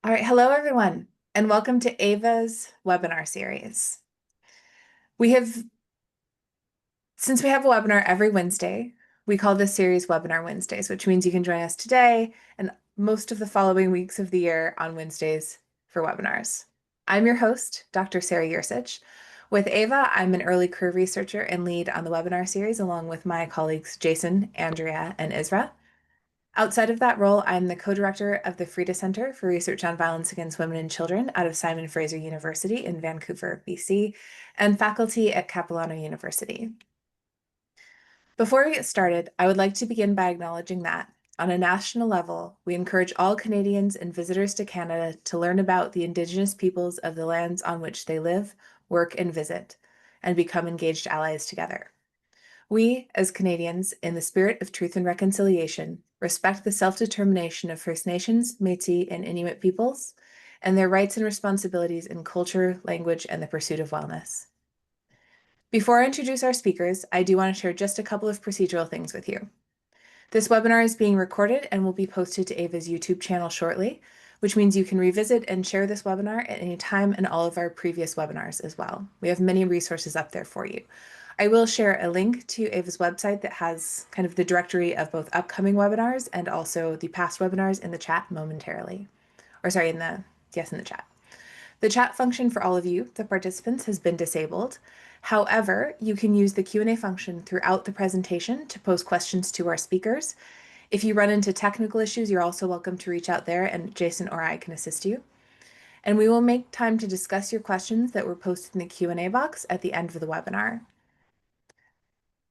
All right, hello everyone, and welcome to Ava's webinar series. We have, since we have a webinar every Wednesday, we call this series Webinar Wednesdays, which means you can join us today and most of the following weeks of the year on Wednesdays for webinars. I'm your host, Dr. Sarah Yursich. With Ava, I'm an early career researcher and lead on the webinar series, along with my colleagues Jason, Andrea, and Isra. Outside of that role, I'm the co-director of the Frida Center for Research on Violence Against Women and Children out of Simon Fraser University in Vancouver, BC, and faculty at Capilano University. Before we get started, I would like to begin by acknowledging that, on a national level, we encourage all Canadians and visitors to Canada to learn about the Indigenous peoples of the lands on which they live, work, and visit, and become engaged allies together. We, as Canadians, in the spirit of truth and reconciliation, respect the self-determination of First Nations, Métis, and Inuit peoples, and their rights and responsibilities in culture, language, and the pursuit of wellness. Before I introduce our speakers, I do want to share just a couple of procedural things with you. This webinar is being recorded and will be posted to Ava's YouTube channel shortly, which means you can revisit and share this webinar at any time and all of our previous webinars as well. We have many resources up there for you. I will share a link to Ava's website that has kind of the directory of both upcoming webinars and also the past webinars in the chat momentarily. Or sorry, in the chat. The chat function for all of you, the participants, has been disabled. However, you can use the Q&A function throughout the presentation to pose questions to our speakers. If you run into technical issues, you're also welcome to reach out there and Jason or I can assist you. And we will make time to discuss your questions that were posted in the Q&A box at the end of the webinar.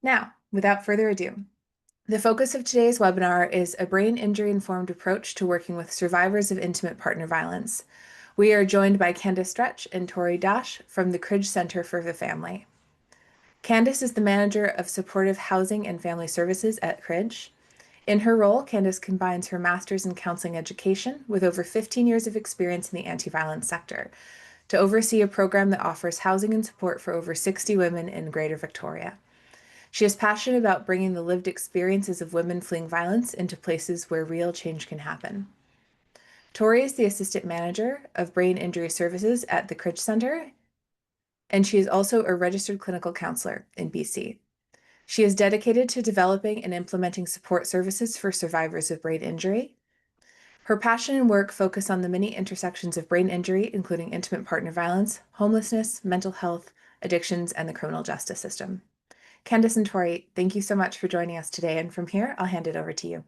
Now, without further ado, the focus of today's webinar is a brain injury-informed approach to working with survivors of intimate partner violence. We are joined by Candace and Tori Dach from the Cridge Center for the Family. Candace is the manager of supportive housing and family services at Cridge. In her role, Candace combines her master's in counseling education with over 15 years of experience in the anti-violence sector to oversee a program that offers housing and support for over 60 women in Greater Victoria. She is passionate about bringing the lived experiences of women fleeing violence into places where real change can happen. Tori is the assistant manager of brain injury services at the Cridge Center, and she is also a registered clinical counselor in BC. She is dedicated to developing and implementing support services for survivors of brain injury. Her passion and work focus on the many intersections of brain injury, including intimate partner violence, homelessness, mental health, addictions, and the criminal justice system. Candace and Tori, thank you so much for joining us today. And from here, I'll hand it over to you.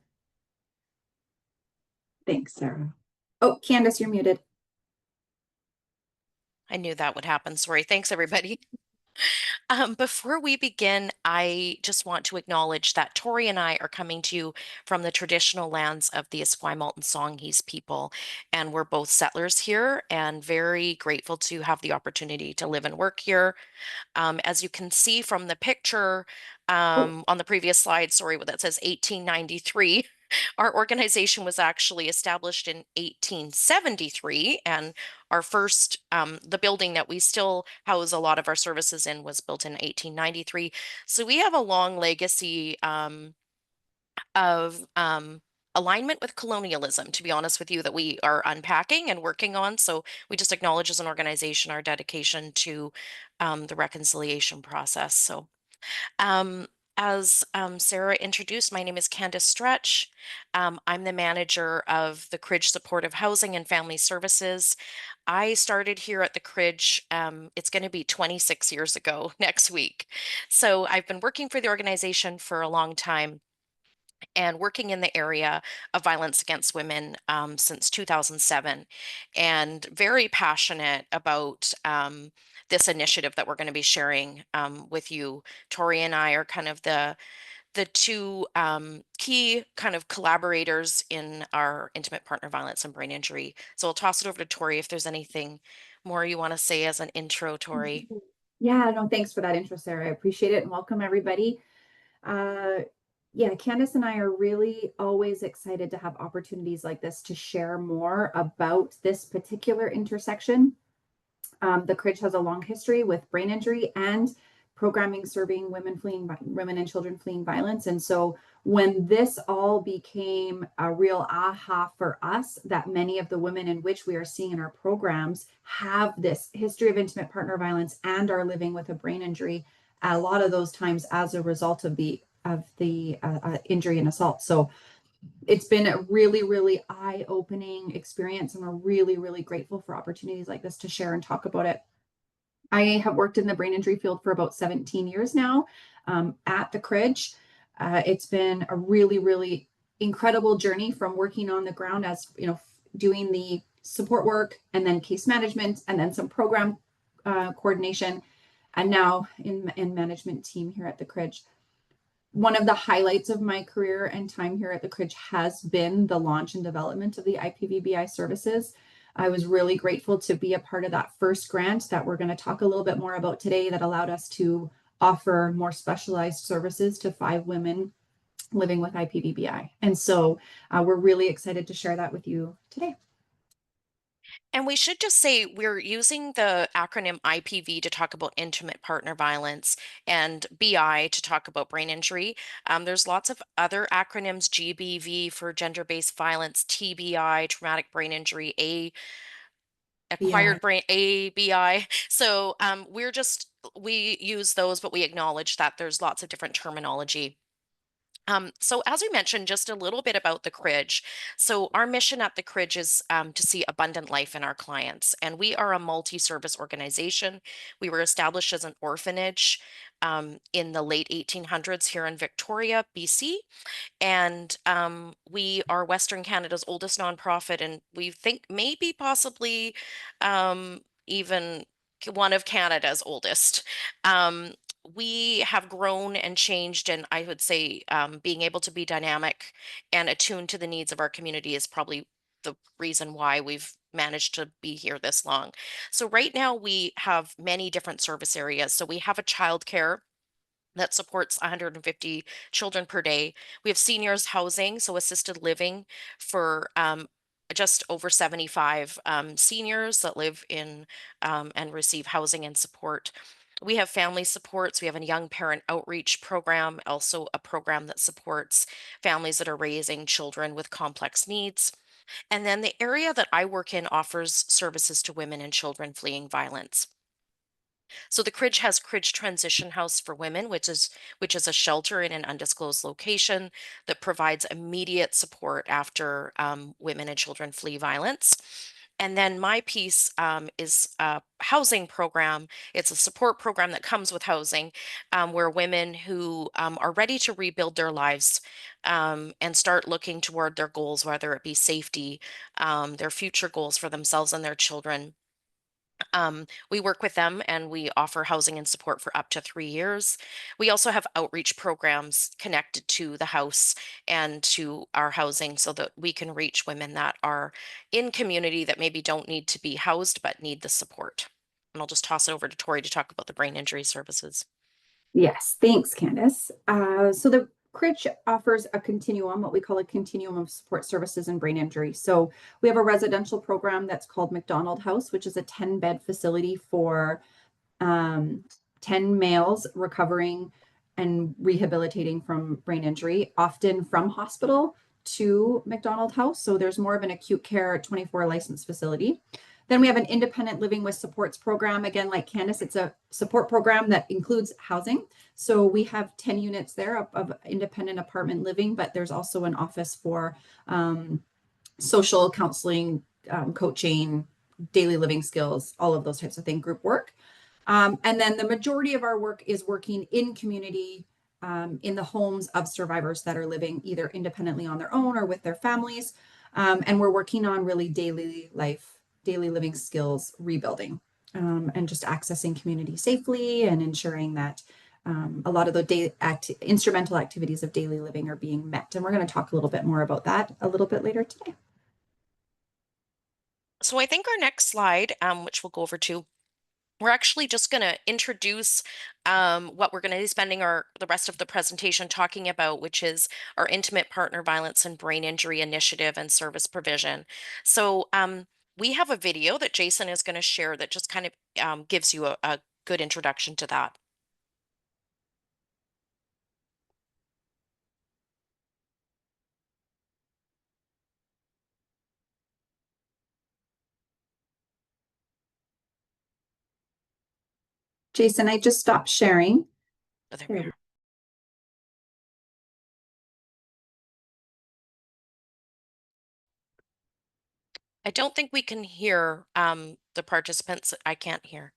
Thanks, Sarah. Oh, Candace, you're muted. I knew that would happen. Sorry. Thanks, everybody. Before we begin, I just want to acknowledge that Tori and I are coming to you from the traditional lands of the Esquimalt and Songhees people, and we're both settlers here and very grateful to have the opportunity to live and work here. As you can see from the picture on the previous slide, sorry, that says 1893. Our organization was actually established in 1873, and our first, the building that we still house a lot of our services in was built in 1893. So we have a long legacy of alignment with colonialism, to be honest with you, that we are unpacking and working on. So we just acknowledge as an organization our dedication to the reconciliation process. So as Sarah introduced, my name is Candace Stretch. I'm the manager of the Cridge Supportive Housing and Family Services. I started here at the Cridge, it's going to be 26 years ago next week. So I've been working for the organization for a long time and working in the area of violence against women since 2007, and very passionate about this initiative that we're going to be sharing with you. Tori and I are kind of the two key kind of collaborators in our intimate partner violence and brain injury. So I'll toss it over to Tori if there's anything more you want to say as an intro, Tori. Yeah, no, thanks for that intro, Sarah. I appreciate it, and welcome everybody. Yeah, Candace and I are really always excited to have opportunities like this to share more about this particular intersection. The Cridge has a long history with brain injury and programming serving women and children fleeing violence. And so when this all became a real aha for us, that many of the women in which we are seeing in our programs have this history of intimate partner violence and are living with a brain injury, a lot of those times as a result of the injury and assault. So it's been a really, really eye-opening experience, and we're really, really grateful for opportunities like this to share and talk about it. I have worked in the brain injury field for about 17 years now at the Cridge. It's been a really, really incredible journey from working on the ground as, doing the support work and then case management and then some program coordination, and now in management team here at the Cridge. One of the highlights of my career and time here at the Cridge has been the launch and development of the IPVBI services. I was really grateful to be a part of that first grant that we're going to talk a little bit more about today, that allowed us to offer more specialized services to 5 women living with IPVBI. And so we're really excited to share that with you today. And we should just say we're using the acronym IPV to talk about intimate partner violence and BI to talk about brain injury. There's lots of other acronyms: GBV for gender-based violence, TBI, traumatic brain injury, Yeah. acquired brain, ABI. So we use those, but we acknowledge that there's lots of different terminology. So as we mentioned, just a little bit about the Cridge. So our mission at the Cridge is to see abundant life in our clients. And we are a multi-service organization. We were established as an orphanage in the late 1800s here in Victoria, BC. And we are Western Canada's oldest nonprofit, and we think maybe possibly even one of Canada's oldest. We have grown and changed, and I would say being able to be dynamic and attuned to the needs of our community is probably the reason why we've managed to be here this long. So right now we have many different service areas. So we have a childcare that supports 150 children per day. We have seniors housing, so assisted living for just over 75 seniors that live in and receive housing and support. We have family supports. We have a young parent outreach program, also a program that supports families that are raising children with complex needs. And then the area that I work in offers services to women and children fleeing violence. So the Cridge has Cridge Transition House for Women, which is a shelter in an undisclosed location that provides immediate support after women and children flee violence. And then my piece is a housing program. It's a support program that comes with housing, where women who are ready to rebuild their lives and start looking toward their goals, whether it be safety, their future goals for themselves and their children. We work with them and we offer housing and support for up to 3 years. We also have outreach programs connected to the house and to our housing so that we can reach women that are in community that maybe don't need to be housed but need the support. And I'll just toss it over to Tori to talk about the brain injury services. Yes, thanks, Candace. So the Cridge offers a continuum, what we call a continuum of support services and brain injury. So we have a residential program that's called McDonald House, which is a 10-bed facility for 10 males recovering and rehabilitating from brain injury, often from hospital to McDonald House. So there's more of an acute care 24 licensed facility. Then we have an independent living with supports program. Again, like Candace, it's a support program that includes housing. So we have 10 units there of independent apartment living, but there's also an office for social counseling, coaching, daily living skills, all of those types of things, group work. And then the majority of our work is working in community, in the homes of survivors that are living either independently on their own or with their families. And we're working on really daily life, daily living skills rebuilding, and just accessing community safely and ensuring that a lot of the instrumental activities of daily living are being met. And we're going to talk a little bit more about that a little bit later today. So I think our next slide, which we'll go over to, we're actually just going to introduce what we're going to be spending the rest of the presentation talking about, which is our Intimate Partner Violence and Brain Injury Initiative and Service Provision. So we have a video that Jason is going to share that just kind of gives you a good introduction to that. Jason, I just stopped sharing. Oh, there we There we are. I don't think we can hear the participants. I can't hear.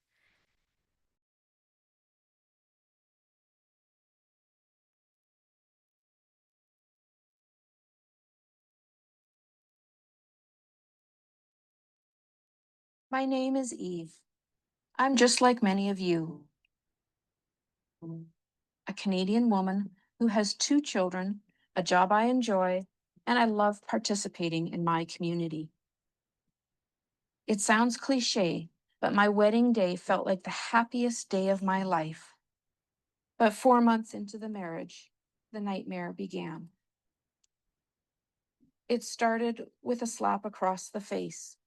My name is Eve. I'm just like many of you, a Canadian woman who has 2 children, a job I enjoy, and I love participating in my community. It sounds cliche, but my wedding day felt like the happiest day of my life. But 4 months into the marriage, the nightmare began. It started with a slap across the face,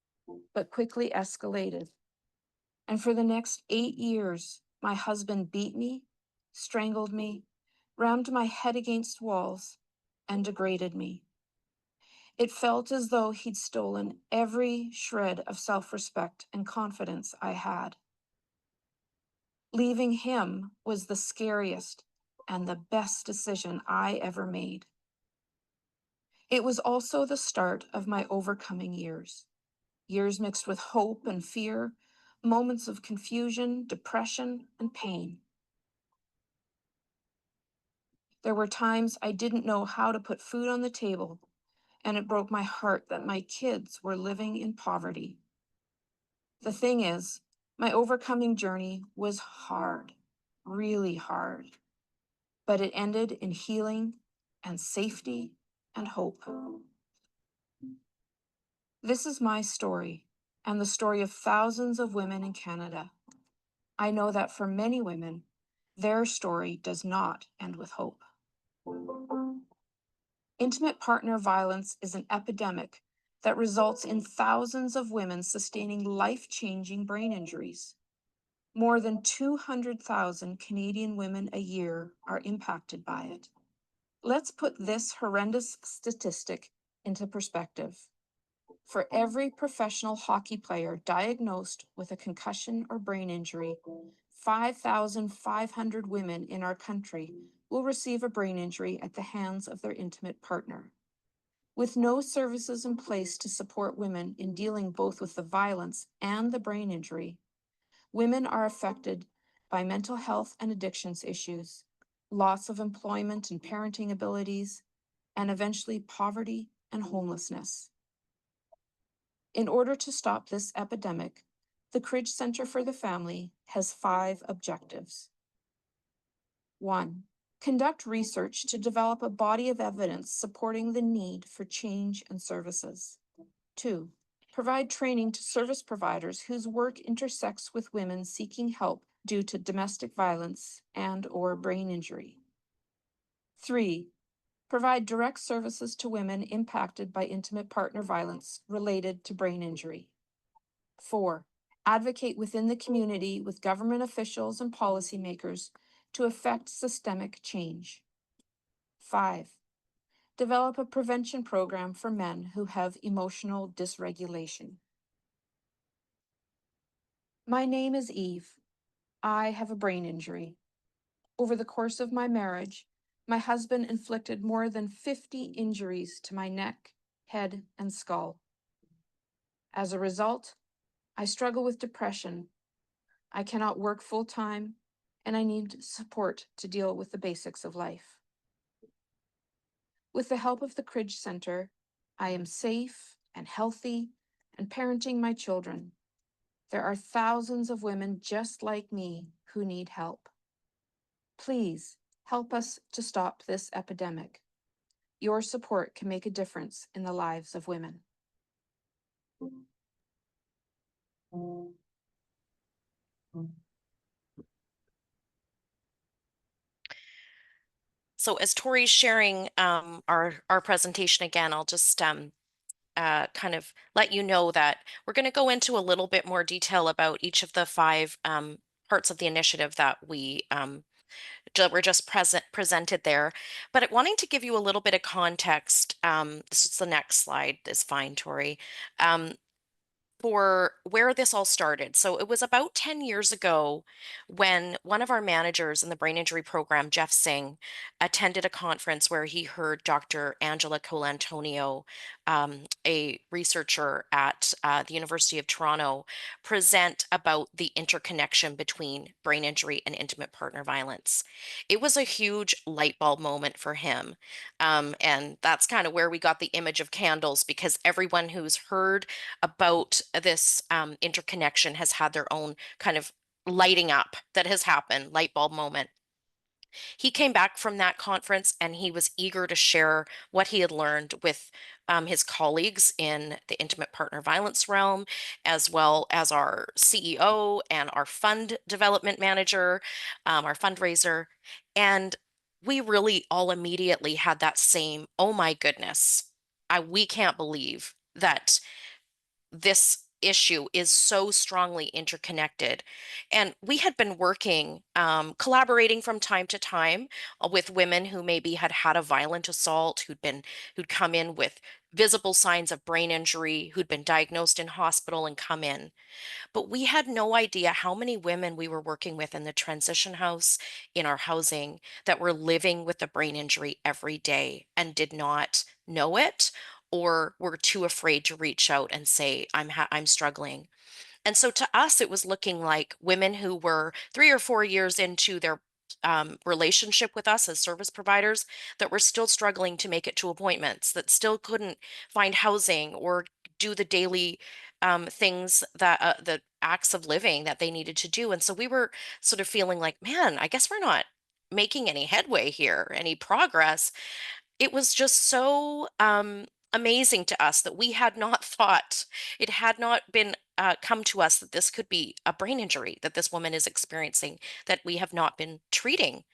but quickly escalated. And for the next 8 years, my husband beat me, strangled me, rammed my head against walls, and degraded me. It felt as though he'd stolen every shred of self-respect and confidence I had. Leaving him was the scariest and the best decision I ever made. It was also the start of my overcoming years. Years mixed with hope and fear, moments of confusion, depression, and pain. There were times I didn't know how to put food on the table, and it broke my heart that my kids were living in poverty. The thing is, my overcoming journey was hard, really hard, but it ended in healing and safety and hope. This is my story and the story of thousands of women in Canada. I know that for many women, their story does not end with hope. Intimate partner violence is an epidemic that results in thousands of women sustaining life-changing brain injuries. More than 200,000 Canadian women a year are impacted by it. Let's put this horrendous statistic into perspective. For every professional hockey player diagnosed with a concussion or brain injury, 5,500 women in our country will receive a brain injury at the hands of their intimate partner. With no services in place to support women in dealing both with the violence and the brain injury, women are affected by mental health and addictions issues, loss of employment and parenting abilities, and eventually poverty and homelessness. In order to stop this epidemic, the Cridge Centre for the Family has 5 objectives. 1. Conduct research to develop a body of evidence supporting the need for change and services. 2. Provide training to service providers whose work intersects with women seeking help due to domestic violence and/or brain injury. 3. Provide direct services to women impacted by intimate partner violence related to brain injury. 4. Advocate within the community with government officials and policymakers to effect systemic change. 5. Develop a prevention program for men who have emotional dysregulation. My name is Eve. I have a brain injury. Over the course of my marriage, my husband inflicted more than 50 injuries to my neck, head, and skull. As a result, I struggle with depression. I cannot work full-time, and I need support to deal with the basics of life. With the help of the Cridge Centre, I am safe and healthy and parenting my children. There are thousands of women just like me who need help. Please help us to stop this epidemic. Your support can make a difference in the lives of women. So as Tori's sharing our presentation again, I'll just kind of let you know that we're going to go into a little bit more detail about each of the 5 parts of the initiative that were just presented there. But wanting to give you a little bit of context, this is the next slide is fine, Tori. for where this all started. So it was about 10 years ago when one of our managers in the brain injury program, Jeff Singh, attended a conference where he heard Dr. Angela Colantonio, a researcher at the University of Toronto, present about the interconnection between brain injury and intimate partner violence. It was a huge light bulb moment for him. And that's kind of where we got the image of candles, because everyone who's heard about this interconnection has had their own kind of lighting up that has happened, light bulb moment. He came back from that conference and he was eager to share what he had learned with his colleagues in the intimate partner violence realm, as well as our CEO and our fund development manager, our fundraiser. And we really all immediately had that same, oh my goodness, we can't believe that this issue is so strongly interconnected. And we had been working, collaborating from time to time with women who maybe had had a violent assault, who'd come in with visible signs of brain injury, who'd been diagnosed in hospital and come in. But we had no idea how many women we were working with in the transition house, in our housing, that were living with a brain injury every day and did not know it, or were too afraid to reach out and say, I'm struggling. And so to us, it was looking like women who were 3 or 4 years into their relationship with us as service providers, that were still struggling to make it to appointments, that still couldn't find housing or do the daily things, that the acts of living that they needed to do. And so we were sort of feeling like, man, I guess we're not making any headway here, any progress. It was just so amazing to us that we had not thought, it had not been come to us that this could be a brain injury that this woman is experiencing, that we have not been treating.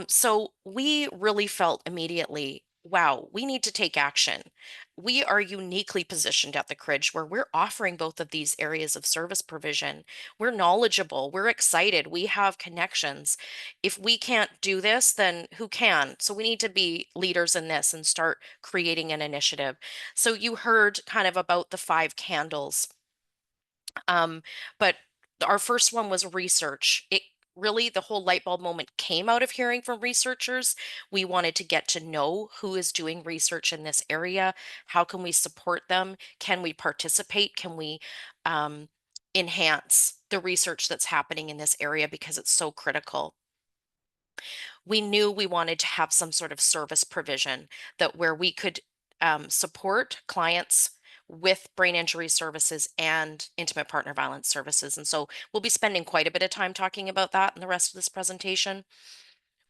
So we really felt immediately, wow, we need to take action. We are uniquely positioned at the Cridge where we're offering both of these areas of service provision. We're knowledgeable, we're excited, we have connections. If we can't do this, then who can? So we need to be leaders in this and start creating an initiative. So you heard kind of about the 5 candles. But our first one was research. It really, the whole light bulb moment came out of hearing from researchers. We wanted to get to know who is doing research in this area. How can we support them? Can we participate? Can we enhance the research that's happening in this area, because it's so critical? We knew we wanted to have some sort of service provision, that where we could support clients with brain injury services and intimate partner violence services. And so we'll be spending quite a bit of time talking about that in the rest of this presentation.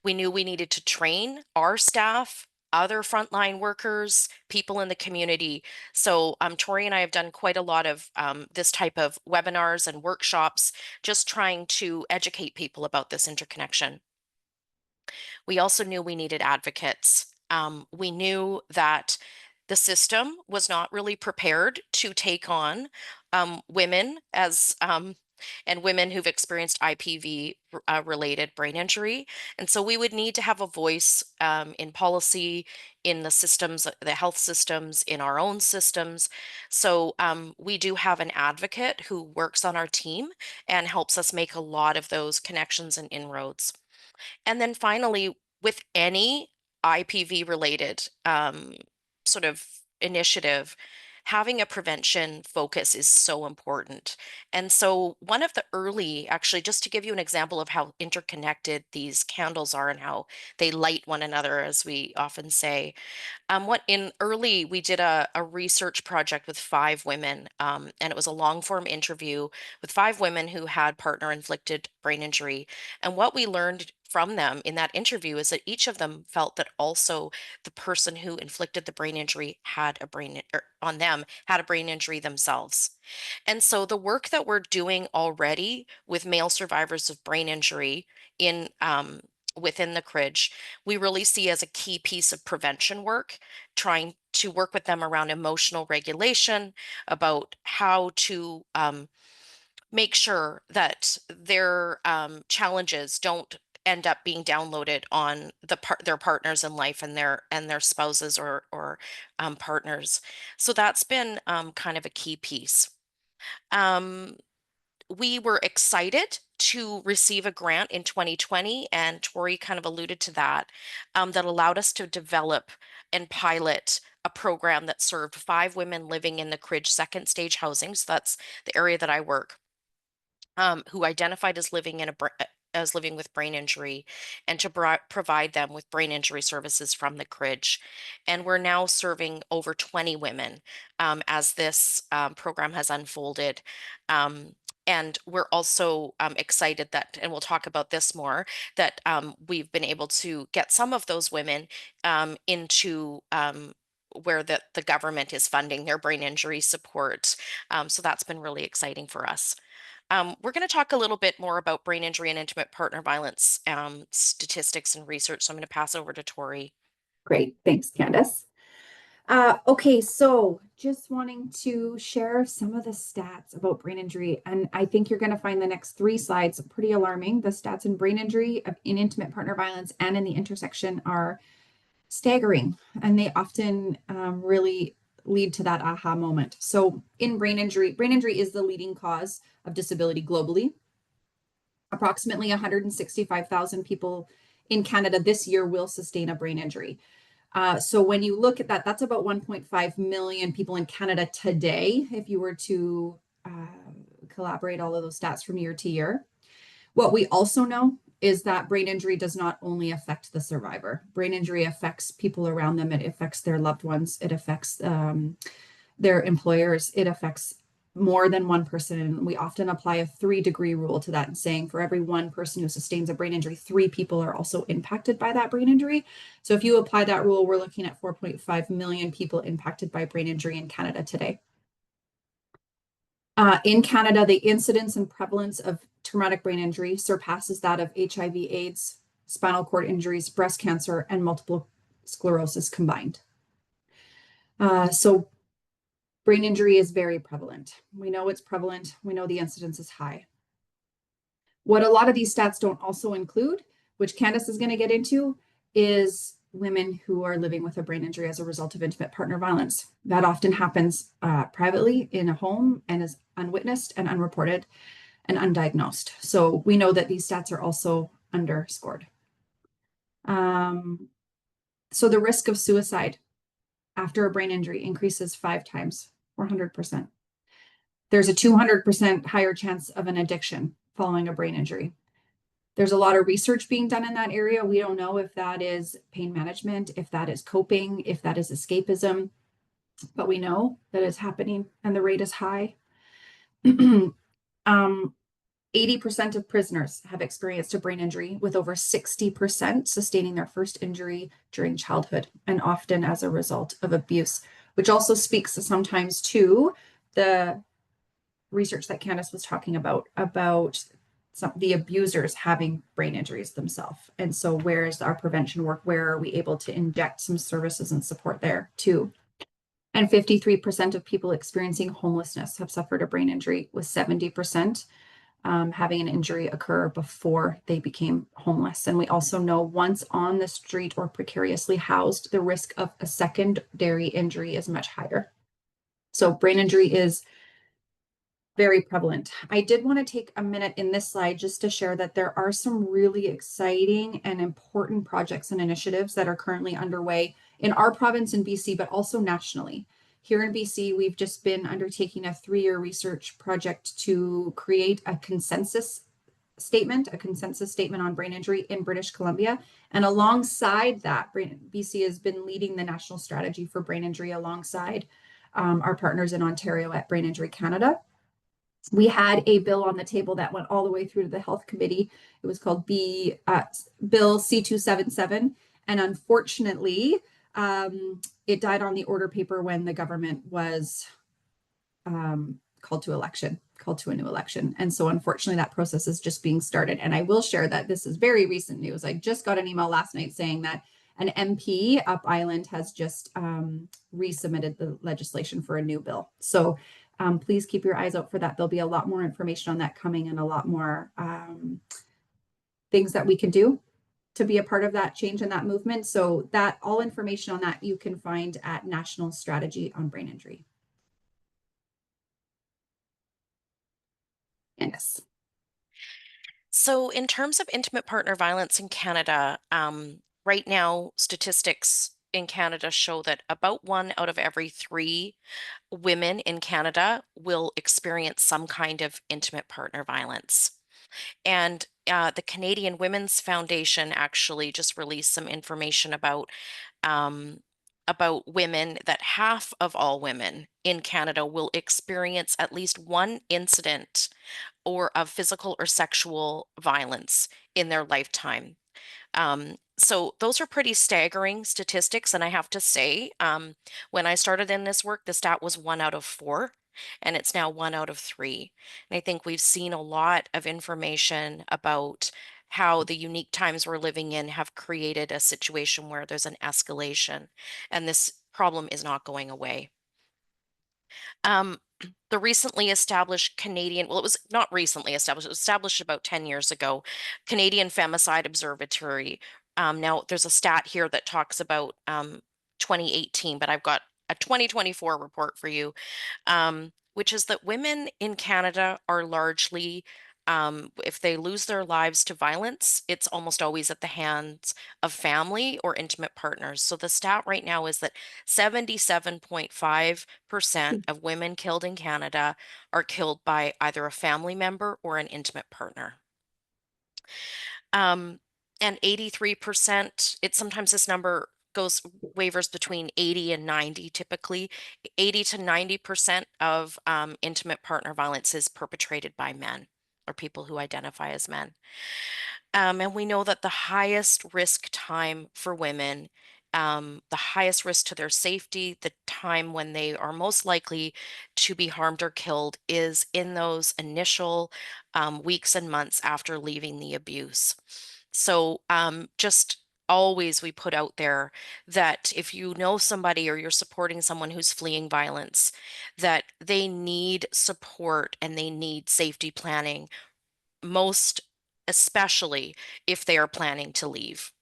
We knew we needed to train our staff, other frontline workers, people in the community. So Tori and I have done quite a lot of this type of webinars and workshops, just trying to educate people about this interconnection. We also knew we needed advocates. We knew that the system was not really prepared to take on women and women who've experienced IPV related brain injury. And so we would need to have a voice in policy, in the systems, the health systems, in our own systems. So we do have an advocate who works on our team and helps us make a lot of those connections and inroads. And then finally, with any IPV related sort of initiative, having a prevention focus is so important. And so one of the early, actually, just to give you an example of how interconnected these candles are and how they light one another, as we often say, what in early, we did a research project with 5 women, and it was a long form interview with 5 women who had partner inflicted brain injury. And what we learned from them in that interview is that each of them felt that also the person who inflicted the brain injury had a on them had a brain injury themselves. And so the work that we're doing already with male survivors of brain injury in within the Cridge, we really see as a key piece of prevention work, trying to work with them around emotional regulation, about how to make sure that their challenges don't end up being downloaded on their partners in life and their spouses or partners. So that's been kind of a key piece. We were excited to receive a grant in 2020, and Tori kind of alluded to that, that allowed us to develop and pilot a program that served 5 women living in the Cridge second stage housing. So that's the area that I work, who identified as living with brain injury, and to provide them with brain injury services from the Cridge. And we're now serving over 20 women as this program has unfolded. And we're also excited that, and we'll talk about this more, that we've been able to get some of those women into where the government is funding their brain injury support. So that's been really exciting for us. We're going to talk a little bit more about brain injury and intimate partner violence statistics and research. So I'm going to pass over to Tori. Great. Thanks, Candace. Okay, so just wanting to share some of the stats about brain injury. And I think you're going to find the next 3 slides pretty alarming. The stats in brain injury, in intimate partner violence, and in the intersection are staggering. And they often really lead to that aha moment. So in brain injury is the leading cause of disability globally. Approximately 165,000 people in Canada this year will sustain a brain injury. So when you look at that, that's about 1.5 million people in Canada today, if you were to collaborate all of those stats from year to year. What we also know is that brain injury does not only affect the survivor. Brain injury affects people around them. It affects their loved ones. It affects their employers. It affects more than one person. And we often apply a 3-degree rule to that, and saying for every one person who sustains a brain injury, 3 people are also impacted by that brain injury. So if you apply that rule, we're looking at 4.5 million people impacted by brain injury in Canada today. In Canada, the incidence and prevalence of traumatic brain injury surpasses that of HIV, AIDS, spinal cord injuries, breast cancer, and multiple sclerosis combined. So brain injury is very prevalent. We know it's prevalent. We know the incidence is high. What a lot of these stats don't also include, which Candace is going to get into, is women who are living with a brain injury as a result of intimate partner violence. That often happens privately in a home and is unwitnessed and unreported and undiagnosed. So we know that these stats are also underscored. So the risk of suicide after a brain injury increases 5 times, 400%. There's a 200% higher chance of an addiction following a brain injury. There's a lot of research being done in that area. We don't know if that is pain management, if that is coping, if that is escapism, but we know that it's happening and the rate is high. 80% of prisoners have experienced a brain injury, with over 60% sustaining their first injury during childhood, and often as a result of abuse, which also speaks sometimes to the research that Candace was talking about the abusers having brain injuries themselves. And so where is our prevention work? Where are we able to inject some services and support there too? And 53% of people experiencing homelessness have suffered a brain injury, with 70% having an injury occur before they became homeless. And we also know, once on the street or precariously housed, the risk of a secondary injury is much higher. So brain injury is very prevalent. I did want to take a minute in this slide just to share that there are some really exciting and important projects and initiatives that are currently underway in our province in BC, but also nationally. Here in BC, we've just been undertaking a 3-year research project to create a consensus statement on brain injury in British Columbia. And alongside that, BC has been leading the national strategy for brain injury alongside our partners in Ontario at Brain Injury Canada. We had a bill on the table that went all the way through to the Health Committee. It was called Bill C-277. And unfortunately, it died on the order paper when the government was called to a new election. And so unfortunately, that process is just being started. And I will share that this is very recent news. I just got an email last night saying that an MP up Island has just resubmitted the legislation for a new bill. So please keep your eyes out for that. There'll be a lot more information on that coming, and a lot more things that we can do to be a part of that change and that movement. So that all information on that you can find at National Strategy on Brain Injury. Candace. So in terms of intimate partner violence in Canada, right now, statistics in Canada show that about 1 out of every 3 women in Canada will experience some kind of intimate partner violence. And the Canadian Women's Foundation actually just released some information about women, that half of all women in Canada will experience at least one incident or of physical or sexual violence in their lifetime. So those are pretty staggering statistics. And I have to say, when I started in this work, the stat was 1 out of 4, and it's now 1 out of 3. And I think we've seen a lot of information about how the unique times we're living in have created a situation where there's an escalation, and this problem is not going away. Um, the recently established Canadian, well, it was not recently established, it was established about 10 years ago, Canadian Femicide Observatory. Now, there's a stat here that talks about 2018, but I've got a 2024 report for you, which is that women in Canada are largely, if they lose their lives to violence, it's almost always at the hands of family or intimate partners. So the stat right now is that 77.5% of women killed in Canada are killed by either a family member or an intimate partner. And 83%, it sometimes this number goes wavers between 80 and 90 typically. 80 to 90% of intimate partner violence is perpetrated by men or people who identify as men. And we know that the highest risk time for women, the highest risk to their safety, the time when they are most likely to be harmed or killed is in those initial weeks and months after leaving the abuse. So just always we put out there that if you know somebody or you're supporting someone who's fleeing violence, that they need support and they need safety planning, most especially if they are planning to leave.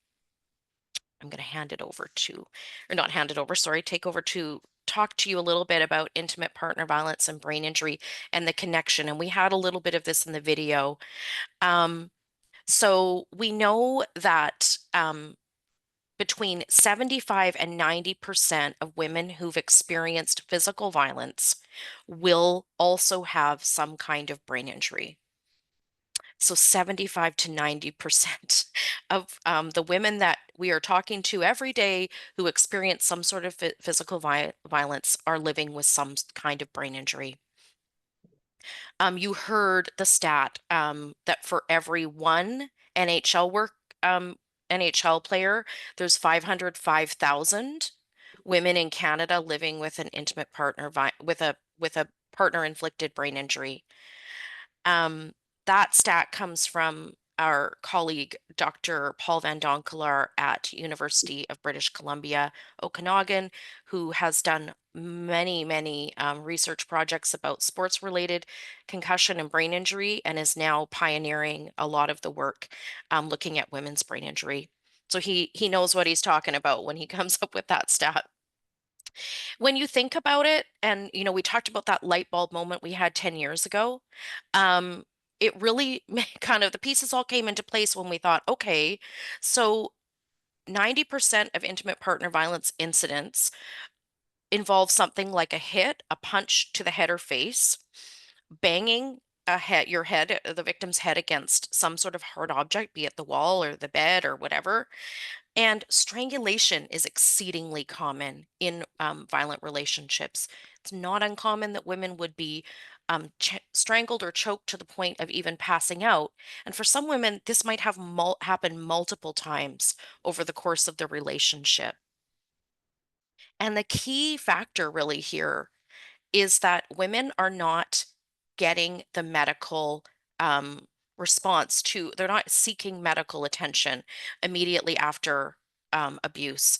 I'm going to hand it over to, or not hand it over, sorry, take over to talk to you a little bit about intimate partner violence and brain injury and the connection. And we had a little bit of this in the video. So we know that between 75 and 90% of women who've experienced physical violence will also have some kind of brain injury. So 75 to 90% of the women that we are talking to every day who experience some sort of physical violence are living with some kind of brain injury. You heard the stat that for every one NHL player, there's 505,000 women in Canada living with an intimate partner with a partner inflicted brain injury. That stat comes from our colleague, Dr. Paul Van Donkelaar at University of British Columbia, Okanagan, who has done many research projects about sports-related concussion and brain injury, and is now pioneering a lot of the work looking at women's brain injury. So he knows what he's talking about when he comes up with that stat. When you think about it, and we talked about that light bulb moment we had 10 years ago, it really kind of, the pieces all came into place when we thought, okay, so 90% of intimate partner violence incidents involve something like a hit, a punch to the head or face, banging the victim's head against some sort of hard object, be it the wall or the bed or whatever. And strangulation is exceedingly common in violent relationships. It's not uncommon that women would be strangled or choked to the point of even passing out. And for some women, this might have happen multiple times over the course of the relationship. And the key factor really here is that women are not getting the medical response to, they're not seeking medical attention immediately after abuse.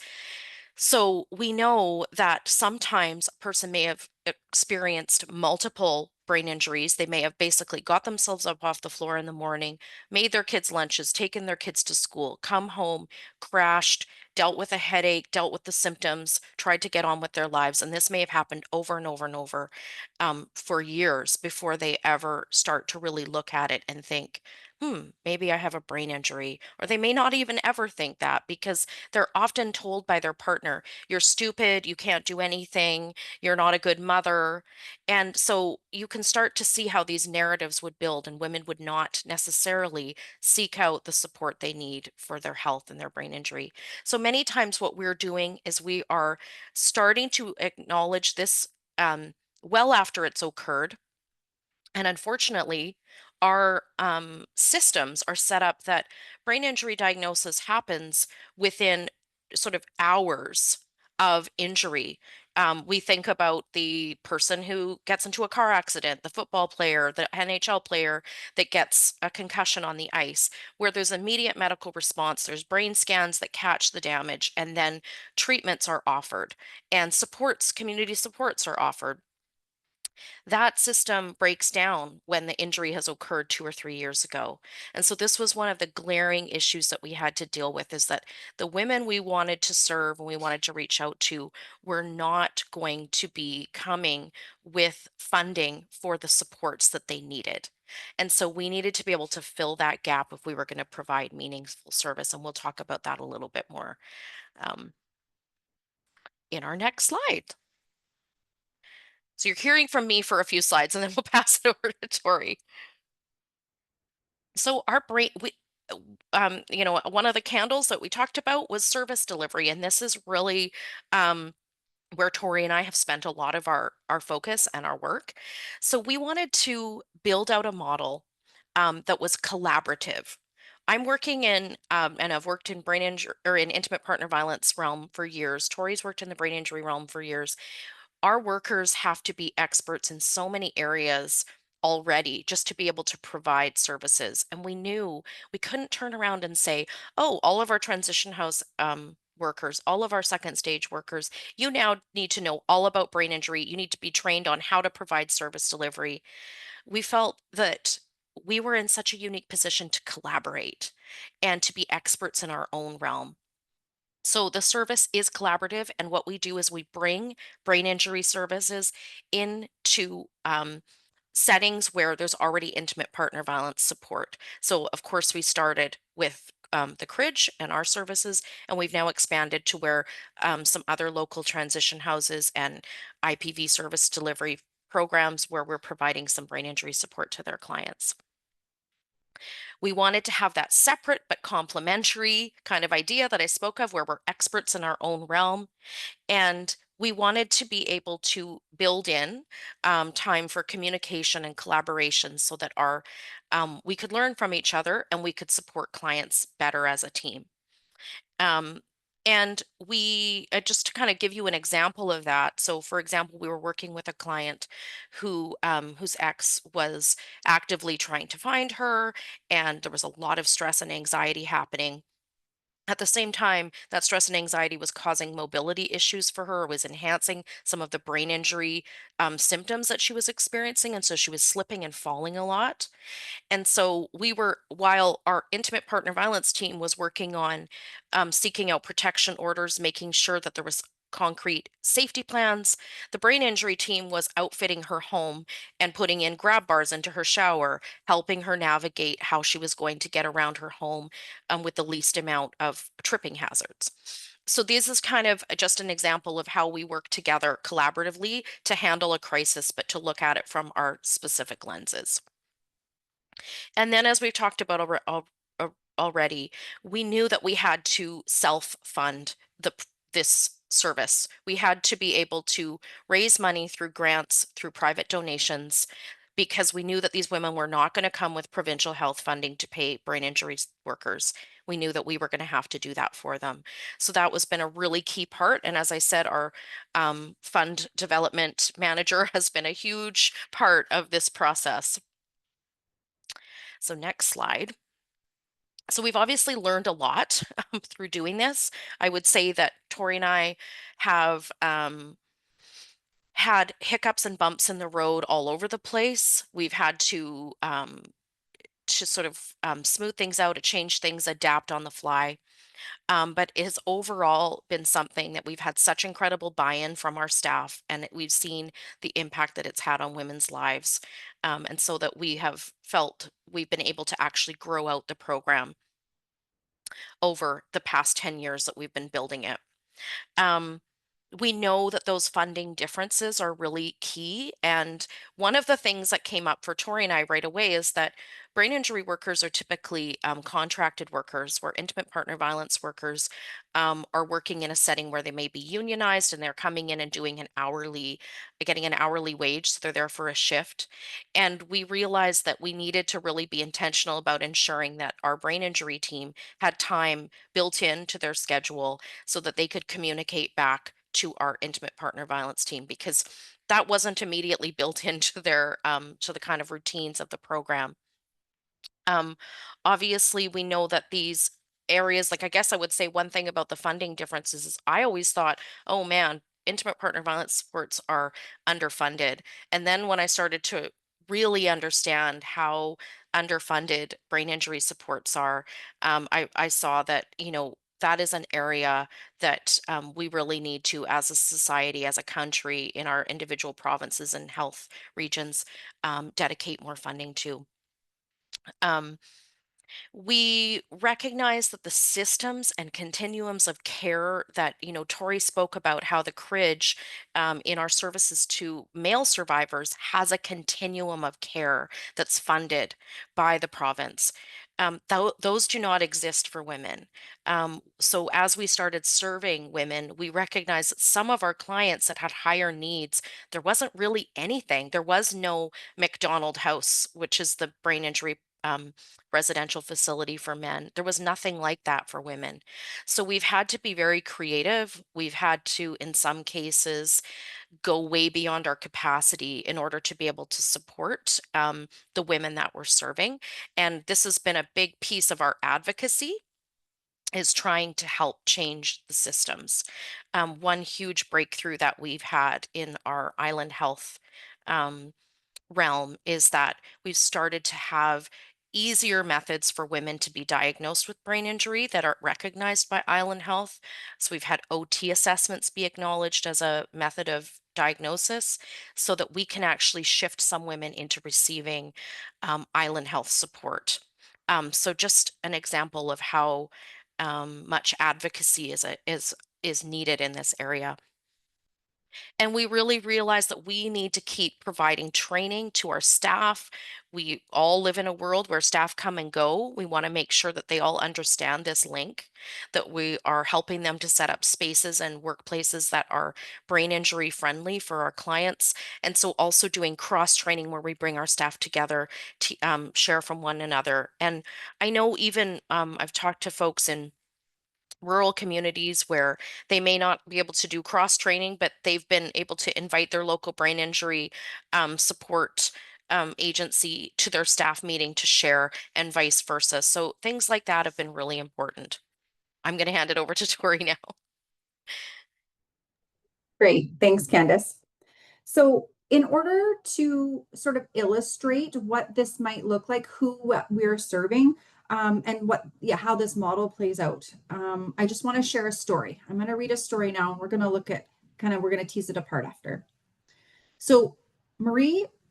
So we know that sometimes a person may have experienced multiple brain injuries. They may have basically got themselves up off the floor in the morning, made their kids lunches, taken their kids to school, come home, crashed, dealt with a headache, dealt with the symptoms, tried to get on with their lives. And this may have happened over and over and over for years before they ever start to really look at it and think, maybe I have a brain injury. Or they may not even ever think that because they're often told by their partner, you're stupid, you can't do anything, you're not a good mother. And so you can start to see how these narratives would build, and women would not necessarily seek out the support they need for their health and their brain injury. So many times, what we're doing is we are starting to acknowledge this well after it's occurred. And unfortunately, our systems are set up that brain injury diagnosis happens within sort of hours of injury. We think about the person who gets into a car accident, the football player, the NHL player that gets a concussion on the ice, where there's immediate medical response, there's brain scans that catch the damage, and then treatments are offered, and supports, community supports are offered. That system breaks down when the injury has occurred 2 or 3 years ago. And so this was one of the glaring issues that we had to deal with, is that the women we wanted to serve and we wanted to reach out to were not going to be coming with funding for the supports that they needed. And so we needed to be able to fill that gap if we were going to provide meaningful service. And we'll talk about that a little bit more um, in our next slide. So you're hearing from me for a few slides, and then we'll pass it over to Tori. So our brain, one of the candles that we talked about was service delivery, and this is really where Tori and I have spent a lot of our focus and our work. So we wanted to build out a model that was collaborative. I'm working in, and I've worked in brain injury or in intimate partner violence realm for years. Tori's worked in the brain injury realm for years. Our workers have to be experts in so many areas already just to be able to provide services. And we knew we couldn't turn around and say, oh, all of our transition house workers, all of our second stage workers, you now need to know all about brain injury. You need to be trained on how to provide service delivery. We felt that we were in such a unique position to collaborate and to be experts in our own realm. So the service is collaborative, and what we do is we bring brain injury services into settings where there's already intimate partner violence support. So of course we started with the Cridge and our services, and we've now expanded to where some other local transition houses and IPV service delivery programs where we're providing some brain injury support to their clients. We wanted to have that separate but complementary kind of idea that I spoke of, where we're experts in our own realm. And we wanted to be able to build in time for communication and collaboration so that we could learn from each other and we could support clients better as a team. And we just to kind of give you an example of that. So, for example, we were working with a client whose ex was actively trying to find her, and there was a lot of stress and anxiety happening. At the same time, that stress and anxiety was causing mobility issues for her, was enhancing some of the brain injury symptoms that she was experiencing. And so she was slipping and falling a lot. And so while our intimate partner violence team was working on seeking out protection orders, making sure that there was concrete safety plans, the brain injury team was outfitting her home and putting in grab bars into her shower, helping her navigate how she was going to get around her home with the least amount of tripping hazards. So this is kind of just an example of how we work together collaboratively to handle a crisis, but to look at it from our specific lenses. And then, as we've talked about already, we knew that we had to self-fund this service. We had to be able to raise money through grants, through private donations, because we knew that these women were not going to come with provincial health funding to pay brain injury workers. We knew that we were going to have to do that for them. So that was been a really key part. And as I said, our fund development manager has been a huge part of this process. So next slide. So we've obviously learned a lot through doing this. I would say that Tori and I have had hiccups and bumps in the road all over the place. We've had to sort of smooth things out, to change things, adapt on the fly. But it has overall been something that we've had such incredible buy-in from our staff, and we've seen the impact that it's had on women's lives. And so that we have felt we've been able to actually grow out the program over the past 10 years that we've been building it. Um, we know that those funding differences are really key. And one of the things that came up for Tori and I right away is that brain injury workers are typically contracted workers, where intimate partner violence workers are working in a setting where they may be unionized and they're coming in and getting an hourly wage. So they're there for a shift. And we realized that we needed to really be intentional about ensuring that our brain injury team had time built into their schedule so that they could communicate back to our intimate partner violence team, because that wasn't immediately built into their to the kind of routines of the program. um, Obviously, we know that these areas, like I guess I would say one thing about the funding differences is I always thought, oh man, intimate partner violence supports are underfunded. And then when I started to really understand how underfunded brain injury supports are, I saw that, that is an area that we really need to, as a society, as a country, in our individual provinces and health regions, dedicate more funding to. Um, we recognize that the systems and continuums of care that, Tori spoke about, how the Cridge in our services to male survivors has a continuum of care that's funded by the province. Those do not exist for women. So as we started serving women, we recognized that some of our clients that had higher needs, there wasn't really anything. There was no McDonald House, which is the brain injury residential facility for men. There was nothing like that for women. So we've had to be very creative. We've had to, in some cases, go way beyond our capacity in order to be able to support the women that we're serving. And this has been a big piece of our advocacy, is trying to help change the systems. One huge breakthrough that we've had in our island health um, realm is that we've started to have easier methods for women to be diagnosed with brain injury that are recognized by Island Health. So we've had OT assessments be acknowledged as a method of diagnosis, so that we can actually shift some women into receiving Island Health support. So just an example of how much advocacy is needed in this area. And we really realize that we need to keep providing training to our staff. We all live in a world where staff come and go. We want to make sure that they all understand this link, that we are helping them to set up spaces and workplaces that are brain injury friendly for our clients. And so also doing cross training where we bring our staff together to share from one another. And I know even I've talked to folks in rural communities where they may not be able to do cross training, but they've been able to invite their local brain injury support agency to their staff meeting to share, and vice versa. So things like that have been really important. I'm going to hand it over to Tori now. Great. Thanks, Candace. So in order to sort of illustrate what this might look like, who we're serving, and how this model plays out, I just want to share a story. I'm going to read a story now, and we're going to look at we're going to tease it apart after. So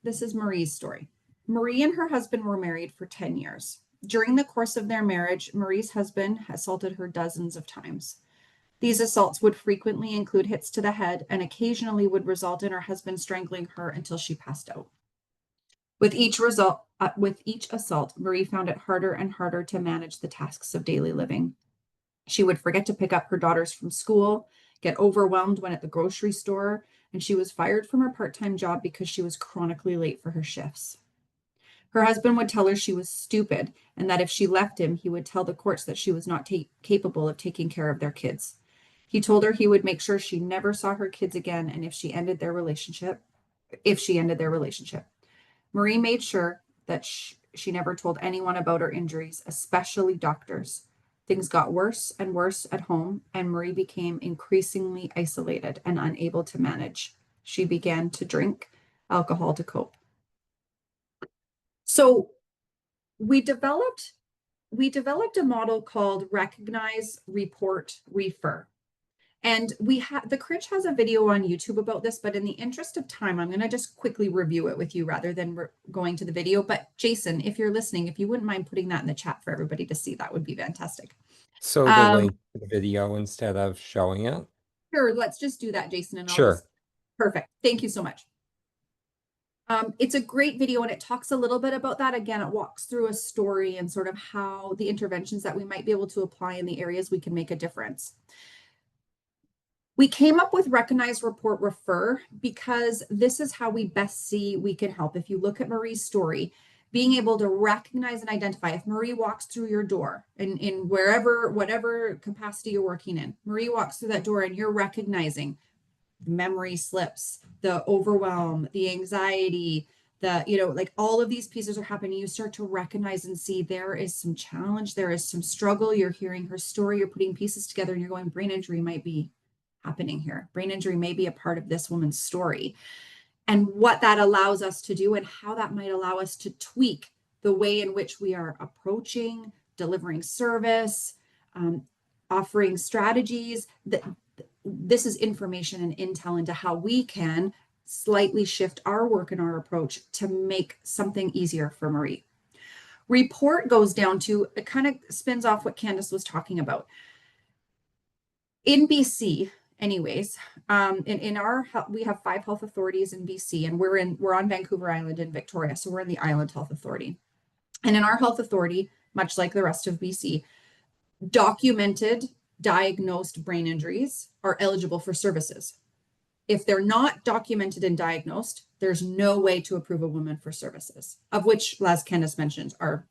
this is Marie's story. Marie and her husband were married for 10 years. During the course of their marriage, Marie's husband assaulted her dozens of times. These assaults would frequently include hits to the head and occasionally would result in her husband strangling her until she passed out. With each assault, Marie found it harder and harder to manage the tasks of daily living. She would forget to pick up her daughters from school, get overwhelmed when at the grocery store, and she was fired from her part-time job because she was chronically late for her shifts. Her husband would tell her she was stupid and that if she left him, he would tell the courts that she was not capable of taking care of their kids. He told her he would make sure she never saw her kids again, and if she ended their relationship. Marie made sure that she never told anyone about her injuries, especially doctors. Things got worse and worse at home, and Marie became increasingly isolated and unable to manage. She began to drink alcohol to cope. So we developed a model called Recognize, Report, Refer. And the Cridge has a video on YouTube about this, but in the interest of time, I'm going to just quickly review it with you rather than going to the video. But Jason, if you're listening, if you wouldn't mind putting that in the chat for everybody to see, that would be fantastic. So the link to the video instead of showing it? Sure, let's just do that, Jason, and Sure. Perfect. Thank you so much. It's a great video and it talks a little bit about that. Again, it walks through a story and sort of how the interventions that we might be able to apply in the areas we can make a difference. We came up with Recognize, Report, Refer because this is how we best see we can help. If you look at Marie's story, being able to recognize and identify, if Marie walks through your door and in whatever capacity you're working in, Marie walks through that door and you're recognizing memory slips, the overwhelm, the anxiety, like all of these pieces are happening. You start to recognize and see there is some challenge, there is some struggle. You're hearing her story, you're putting pieces together and you're going, brain injury might be happening here. Brain injury may be a part of this woman's story. And what that allows us to do and how that might allow us to tweak the way in which we are approaching, delivering service, offering strategies. This is information and intel into how we can slightly shift our work and our approach to make something easier for Marie. Report goes down to, it kind of spins off what Candace was talking about. In BC, anyways, we have 5 health authorities in BC, and we're on Vancouver Island in Victoria, so we're in the Island Health Authority. And in our health authority, much like the rest of BC, documented diagnosed brain injuries are eligible for services. If they're not documented and diagnosed, there's no way to approve a woman for services, of which, as Candace mentioned, are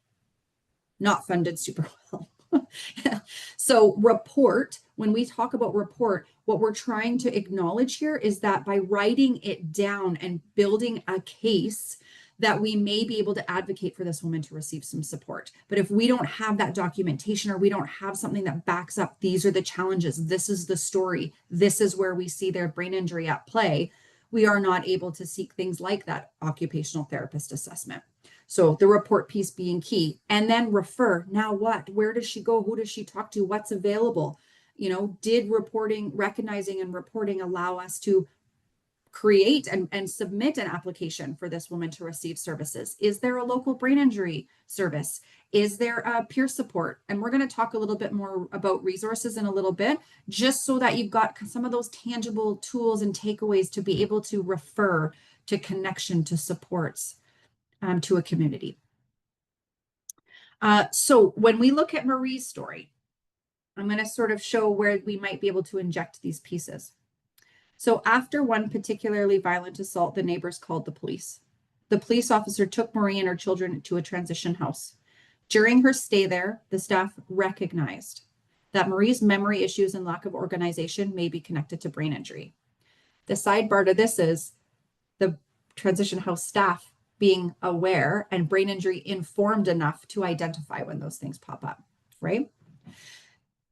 not funded super well. So report, when we talk about report, what we're trying to acknowledge here is that by writing it down and building a case, that we may be able to advocate for this woman to receive some support. But if we don't have that documentation or we don't have something that backs up, these are the challenges, this is the story, this is where we see their brain injury at play, we are not able to seek things like that occupational therapist assessment. So the report piece being key. And then refer. Now what? Where does she go? Who does she talk to? What's available? Did recognizing and reporting allow us to create and submit an application for this woman to receive services? Is there a local brain injury service? Is there a peer support? And we're going to talk a little bit more about resources in a little bit, just so that you've got some of those tangible tools and takeaways to be able to refer to connection, to supports, to a community. So when we look at Marie's story, I'm going to sort of show where we might be able to inject these pieces. So after one particularly violent assault, the neighbors called the police. The police officer took Marie and her children to a transition house. During her stay there, the staff recognized that Marie's memory issues and lack of organization may be connected to brain injury. The sidebar to this is the transition house staff being aware and brain injury informed enough to identify when those things pop up, right?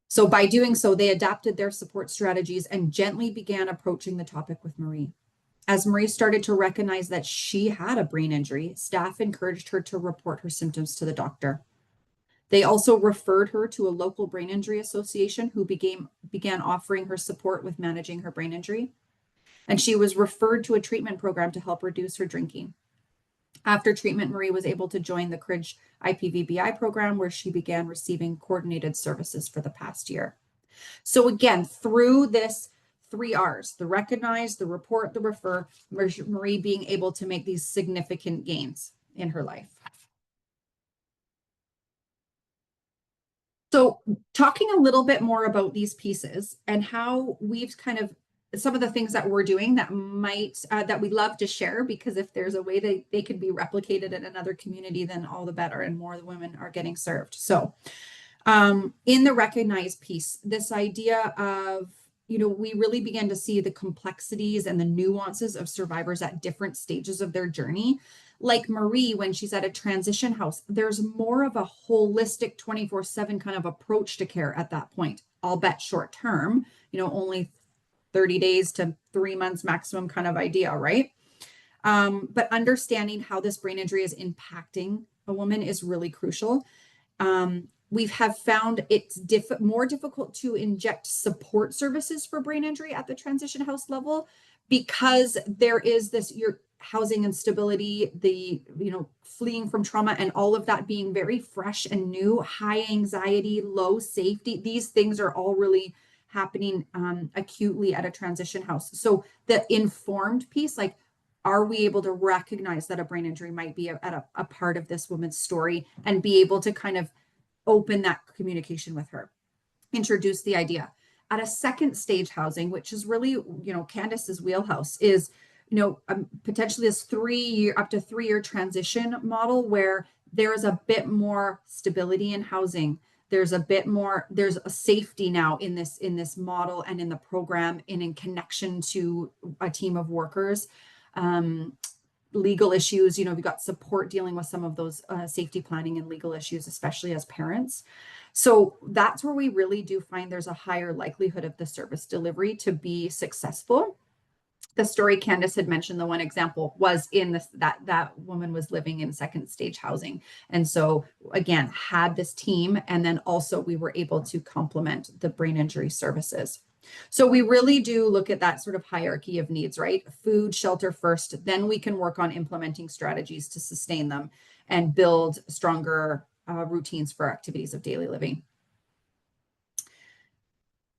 So by doing so, they adapted their support strategies and gently began approaching the topic with Marie. As Marie started to recognize that she had a brain injury, staff encouraged her to report her symptoms to the doctor. They also referred her to a local brain injury association who began offering her support with managing her brain injury. And she was referred to a treatment program to help reduce her drinking. After treatment, Marie was able to join the Cridge IPVBI program, where she began receiving coordinated services for the past year. So again, through this 3 R's, the recognize, the report, the refer, Marie being able to make these significant gains in her life. So talking a little bit more about these pieces and how we've kind of some of the things that we're doing that might that we love to share, because if there's a way they could be replicated in another community, then all the better and more the women are getting served. So in the recognize piece, this idea of, we really began to see the complexities and the nuances of survivors at different stages of their journey. Like Marie, when she's at a transition house, there's more of a holistic 24/7 kind of approach to care at that point, albeit short term, only 30 days to 3 months maximum kind of idea, right? But understanding how this brain injury is impacting a woman is really crucial. We have found it's more difficult to inject support services for brain injury at the transition house level because there is this your housing instability, the fleeing from trauma, and all of that being very fresh and new, high anxiety, low safety. These things are all really happening acutely at a transition house. So the informed piece, like, are we able to recognize that a brain injury might be a part of this woman's story and be able to kind of open that communication with her, introduce the idea. At a second stage housing, which is really, Candace's wheelhouse, is, potentially this up to 3 year transition model where there is a bit more stability in housing. There's a safety now in this model and in the program and in connection to a team of workers. Legal issues, we've got support dealing with some of those safety planning and legal issues, especially as parents. So that's where we really do find there's a higher likelihood of the service delivery to be successful. The story Candace had mentioned, the one example was in this, that woman was living in second stage housing. And so again, had this team, and then also we were able to complement the brain injury services. So we really do look at that sort of hierarchy of needs, right? Food, shelter first, then we can work on implementing strategies to sustain them and build stronger routines for activities of daily living.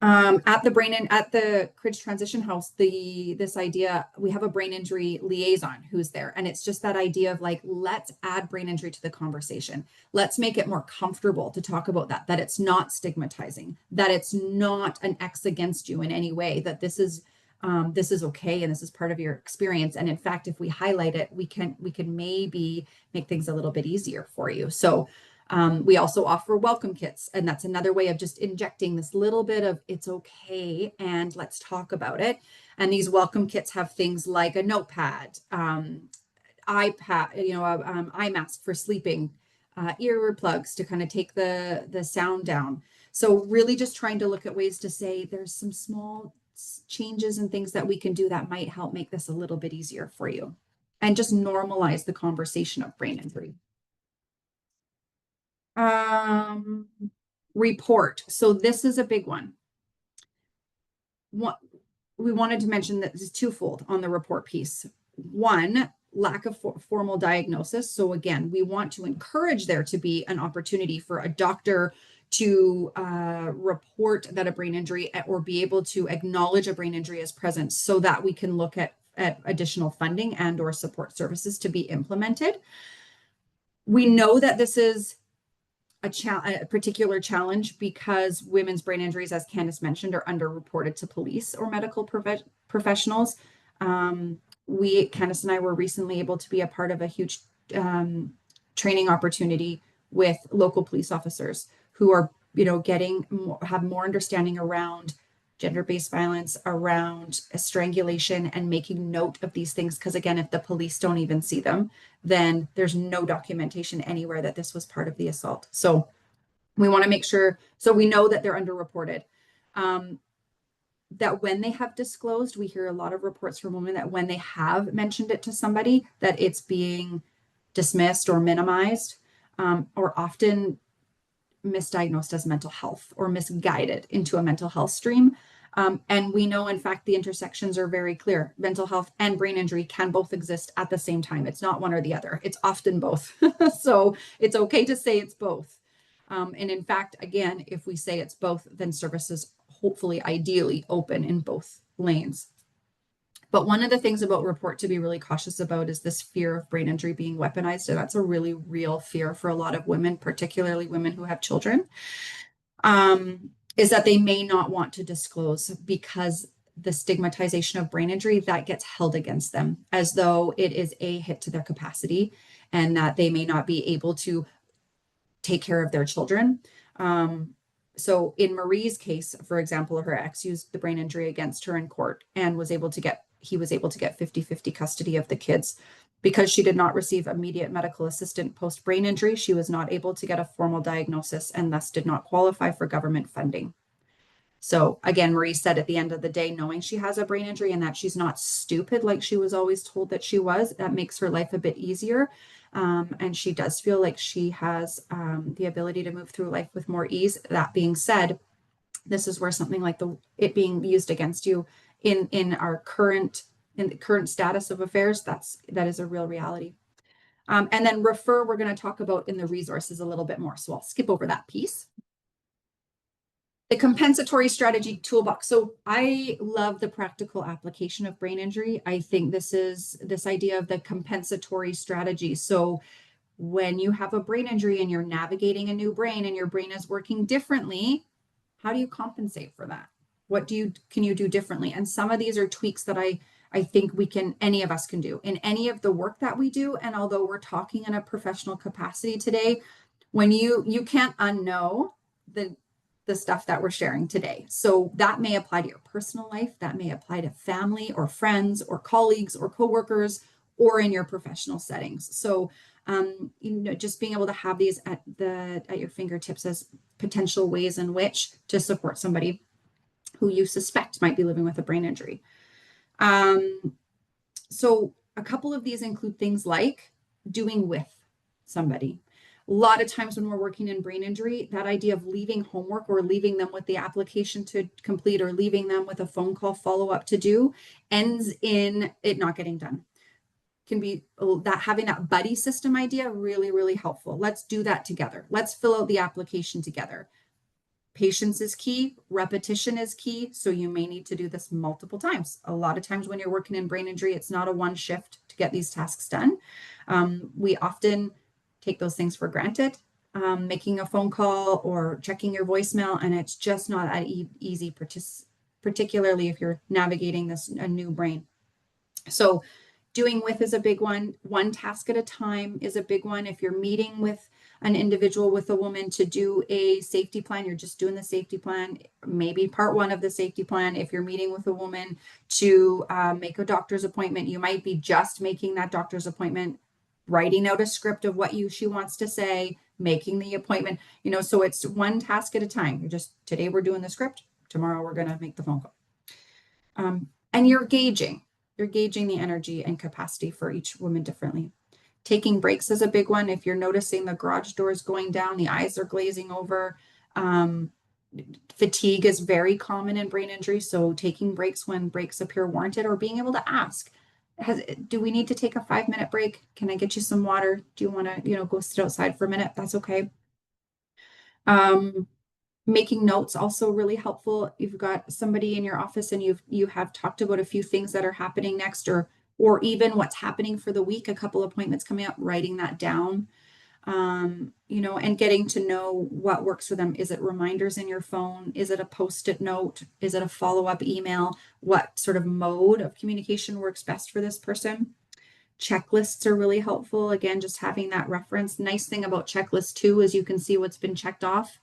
At the Cridge Transition House, this idea, we have a brain injury liaison who's there, and it's just that idea of like, let's add brain injury to the conversation. Let's make it more comfortable to talk about that it's not stigmatizing, that it's not an X against you in any way, that this is okay and this is part of your experience. And in fact, if we highlight it, we can maybe make things a little bit easier for you. So we also offer welcome kits, and that's another way of just injecting this little bit of it's okay and let's talk about it. And these welcome kits have things like a notepad, iPad, eye mask for sleeping, earplugs to kind of take the sound down. So really just trying to look at ways to say there's some small changes and things that we can do that might help make this a little bit easier for you, and just normalize the conversation of brain injury. Report. So this is a big one. What we wanted to mention that is twofold on the report piece. One, lack of formal diagnosis. So again, we want to encourage there to be an opportunity for a doctor to report that a brain injury, or be able to acknowledge a brain injury as present, so that we can look at additional funding and or support services to be implemented. We know that this is a particular challenge because women's brain injuries, as Candace mentioned, are underreported to police or medical professionals. Candace and I were recently able to be a part of a huge training opportunity with local police officers who are, have more understanding around gender-based violence, around strangulation, and making note of these things. Because again, if the police don't even see them, then there's no documentation anywhere that this was part of the assault. So we want to make sure, so we know that they're underreported. That when they have disclosed, we hear a lot of reports from women that when they have mentioned it to somebody, that it's being dismissed or minimized, or often misdiagnosed as mental health or misguided into a mental health stream. And we know, in fact, the intersections are very clear. Mental health and brain injury can both exist at the same time. It's not one or the other. It's often both. So it's okay to say it's both. And in fact, again, if we say it's both, then services hopefully ideally open in both lanes. But one of the things about report to be really cautious about is this fear of brain injury being weaponized. And that's a really real fear for a lot of women, particularly women who have children, is that they may not want to disclose because the stigmatization of brain injury that gets held against them as though it is a hit to their capacity and that they may not be able to take care of their children. So in Marie's case, for example, her ex used the brain injury against her in court and he was able to get 50-50 custody of the kids. Because she did not receive immediate medical assistance post brain injury, she was not able to get a formal diagnosis and thus did not qualify for government funding. So again, Marie said at the end of the day, knowing she has a brain injury and that she's not stupid like she was always told that she was, that makes her life a bit easier. And she does feel like she has the ability to move through life with more ease. That being said, this is where something like it being used against you in the current status of affairs, that is a real reality. And then refer, we're going to talk about in the resources a little bit more. So I'll skip over that piece. The compensatory strategy toolbox. So I love the practical application of brain injury. I think this idea of the compensatory strategy. So when you have a brain injury and you're navigating a new brain and your brain is working differently, how do you compensate for that? What can you do differently? And some of these are tweaks that I think any of us can do in any of the work that we do. And although we're talking in a professional capacity today, when you can't unknow the stuff that we're sharing today. So that may apply to your personal life, that may apply to family or friends or colleagues or coworkers or in your professional settings. So just being able to have these at your fingertips as potential ways in which to support somebody who you suspect might be living with a brain injury. So a couple of these include things like doing with somebody. A lot of times when we're working in brain injury, that idea of leaving homework or leaving them with the application to complete or leaving them with a phone call follow-up to do ends in it not getting done. Can be that having that buddy system idea really, really helpful. Let's do that together. Let's fill out the application together. Patience is key. Repetition is key. So you may need to do this multiple times. A lot of times when you're working in brain injury, it's not a one shift to get these tasks done. We often take those things for granted, making a phone call or checking your voicemail, and it's just not that easy, particularly if you're navigating a new brain. So doing with is a big one. One task at a time is a big one. If you're meeting with an individual, with a woman to do a safety plan, you're just doing the safety plan, maybe part one of the safety plan. If you're meeting with a woman to make a doctor's appointment, you might be just making that doctor's appointment, writing out a script of what she wants to say, making the appointment, so it's one task at a time. Today we're doing the script, tomorrow we're going to make the phone call. And you're gauging the energy and capacity for each woman differently. Taking breaks is a big one. If you're noticing the garage doors going down, the eyes are glazing over, fatigue is very common in brain injury. So taking breaks when breaks appear warranted, or being able to ask, do we need to take a 5-minute break? Can I get you some water? Do you want to, go sit outside for a minute? That's okay. Making notes also really helpful. You've got somebody in your office and you have talked about a few things that are happening next, or even what's happening for the week, a couple appointments coming up, writing that down, and getting to know what works for them. Is it reminders in your phone? Is it a post-it note? Is it a follow-up email? What sort of mode of communication works best for this person? Checklists are really helpful. Again, just having that reference. Nice thing about checklists too is you can see what's been checked off.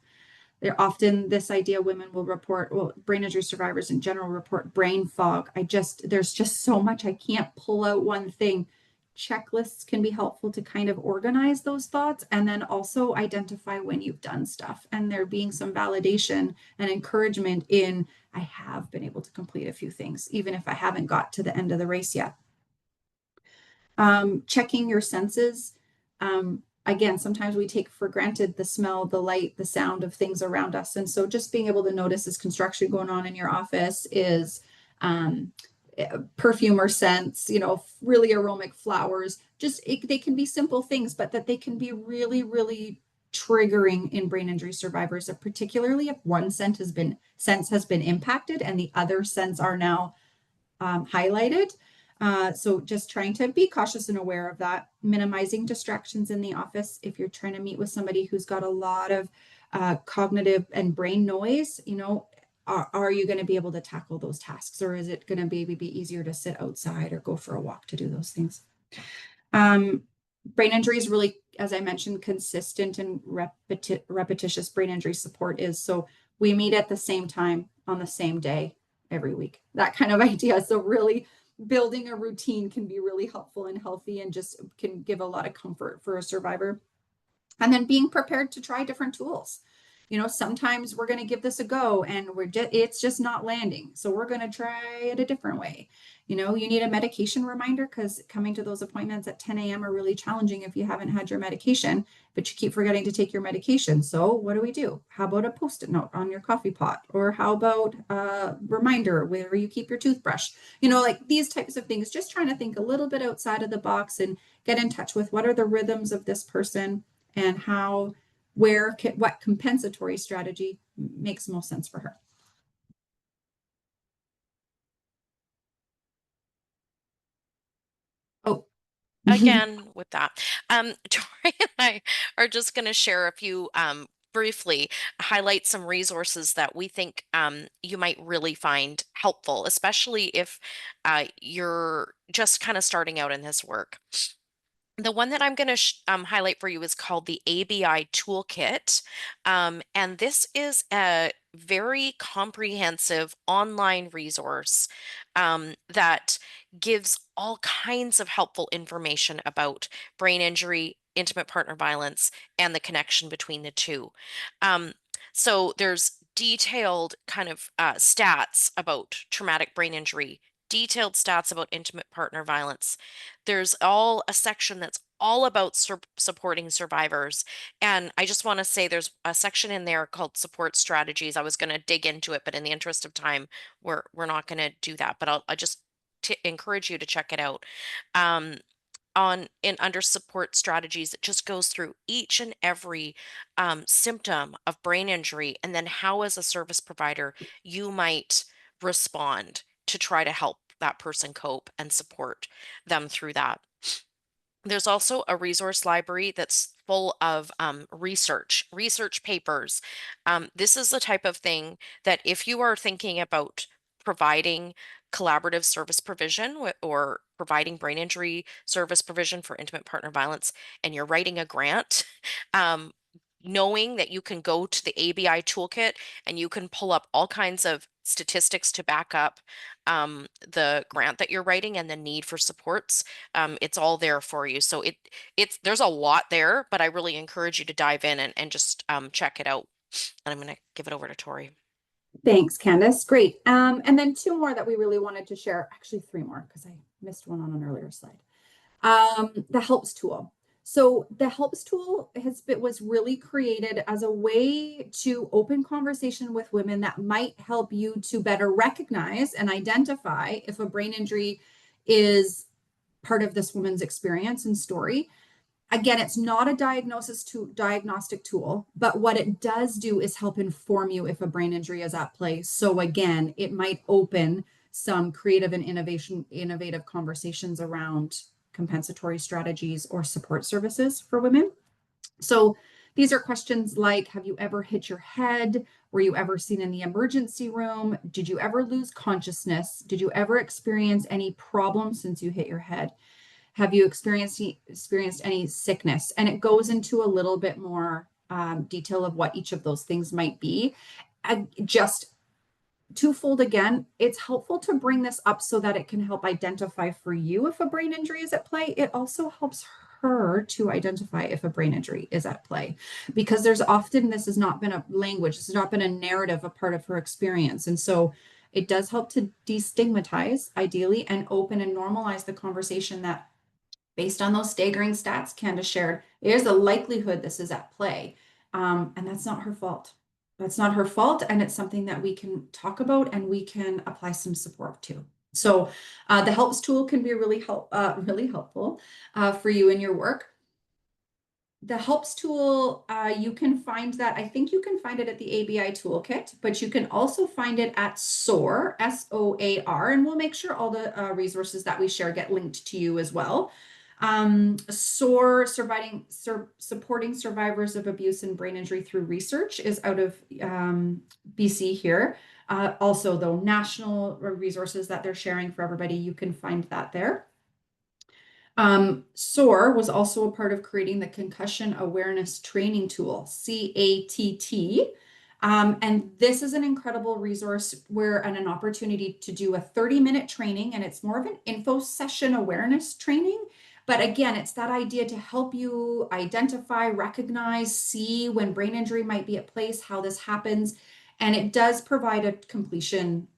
They're often this idea women will report, brain injury survivors in general report brain fog. There's just so much, I can't pull out one thing. Checklists can be helpful to kind of organize those thoughts and then also identify when you've done stuff and there being some validation and encouragement in, I have been able to complete a few things, even if I haven't got to the end of the race yet. Checking your senses. Again, sometimes we take for granted the smell, the light, the sound of things around us. And so just being able to notice is construction going on in your office, is perfume or scents, really aromatic flowers. They can be simple things, but that they can be really, really triggering in brain injury survivors, particularly if one sense has been impacted and the other sense are now highlighted. So just trying to be cautious and aware of that, minimizing distractions in the office. If you're trying to meet with somebody who's got a lot of cognitive and brain noise, are you going to be able to tackle those tasks, or is it going to maybe be easier to sit outside or go for a walk to do those things? Brain injury is really, as I mentioned, consistent and repetitious brain injury support is. So we meet at the same time on the same day every week, that kind of idea. So really building a routine can be really helpful and healthy and just can give a lot of comfort for a survivor. And then being prepared to try different tools. you know, sometimes we're going to give this a go and it's just not landing. So we're going to try it a different way. You know, you need a medication reminder because coming to those appointments at 10 a.m. are really challenging if you haven't had your medication, but you keep forgetting to take your medication. So what do? How about a post-it note on your coffee pot? Or how about a reminder where you keep your toothbrush? You know, like these types of things, just trying to think a little bit outside of the box and get in touch with what are the rhythms of this person and how, what compensatory strategy makes most sense for her. Oh, Again, with that, Tori and I are just going to share a few, briefly highlight some resources that we think you might really find helpful, especially if you're just kind of starting out in this work. The one that I'm going to highlight for you is called the ABI Toolkit. And this is a very comprehensive online resource that gives all kinds of helpful information about brain injury, intimate partner violence, and the connection between the two. So there's detailed kind of stats about traumatic brain injury, detailed stats about intimate partner violence. There's all a section that's all about supporting survivors. And I just want to say there's a section in there called support strategies. I was going to dig into it, but in the interest of time, we're not going to do that. But I'll just encourage you to check it out. Under support strategies, it just goes through each and every symptom of brain injury, and then how, as a service provider, you might respond to try to help that person cope and support them through that. There's also a resource library that's full of research papers. This is the type of thing that if you are thinking about providing collaborative service provision or providing brain injury service provision for intimate partner violence, and you're writing a grant, knowing that you can go to the ABI toolkit and you can pull up all kinds of statistics to back up the grant that you're writing and the need for supports. It's all there for you. So there's a lot there, but I really encourage you to dive in and just check it out. And I'm going to give it over to Tori. Thanks, Candace. Great. And then two more that we really wanted to share. Actually, three more because I missed one on an earlier slide. The helps tool. So the helps tool was really created as a way to open conversation with women that might help you to better recognize and identify if a brain injury is part of this woman's experience and story. Again, it's not a diagnostic tool, but what it does do is help inform you if a brain injury is at play. So again, it might open some creative and innovative conversations around compensatory strategies or support services for women. So these are questions like, have you ever hit your head? Were you ever seen in the emergency room? Did you ever lose consciousness? Did you ever experience any problems since you hit your head? Have you experienced any sickness? And it goes into a little bit more detail of what each of those things might be. Just twofold again, it's helpful to bring this up so that it can help identify for you if a brain injury is at play. It also helps her to identify if a brain injury is at play, because there's often, this has not been a language, this has not been a narrative, a part of her experience. And so it does help to destigmatize, ideally, and open and normalize the conversation that, based on those staggering stats Candace shared, there's a likelihood this is at play. And that's not her fault. That's not her fault. And it's something that we can talk about and we can apply some support to. So the helps tool can be really helpful for you in your work. The helps tool, you can find that, I think you can find it at the ABI toolkit, but you can also find it at SOAR, SOAR, and we'll make sure all the resources that we share get linked to you as well. SOAR, supporting survivors of abuse and brain injury through research, is out of BC here. Also, though, national resources that they're sharing for everybody, you can find that there. SOAR was also a part of creating the Concussion Awareness Training Tool, CATT. And this is an incredible resource and an opportunity to do a 30-minute training, and it's more of an info session awareness training But again, it's that idea to help you identify, recognize, see when brain injury might be at place, how this happens. And it does provide a completion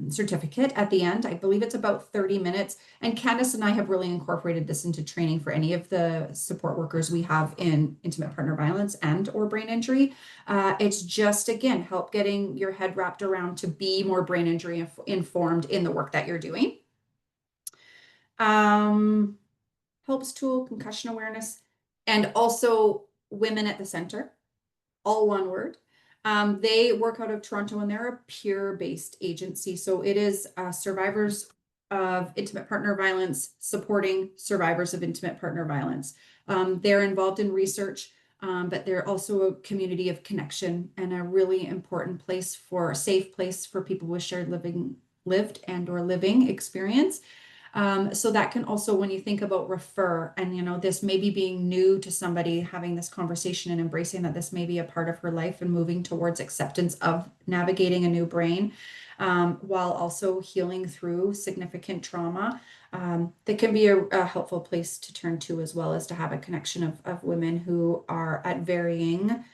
certificate at the end. I believe it's about 30 minutes. And Candace and I have really incorporated this into training for any of the support workers we have in intimate partner violence and or brain injury. It's just, again, help getting your head wrapped around to be more brain injury informed in the work that you're doing. Helps tool, concussion awareness, and also women at the center, all one word. They work out of Toronto and they're a peer-based agency. So it is survivors of intimate partner violence supporting survivors of intimate partner violence. They're involved in research, but they're also a community of connection and a really important place for a safe place for people with shared lived and or living experience. So that can also, when you think about refer and, you know, this maybe being new to somebody, having this conversation and embracing that this may be a part of her life and moving towards acceptance of navigating a new brain, while also healing through significant trauma, that can be a helpful place to turn to, as well as to have a connection of women who are at varying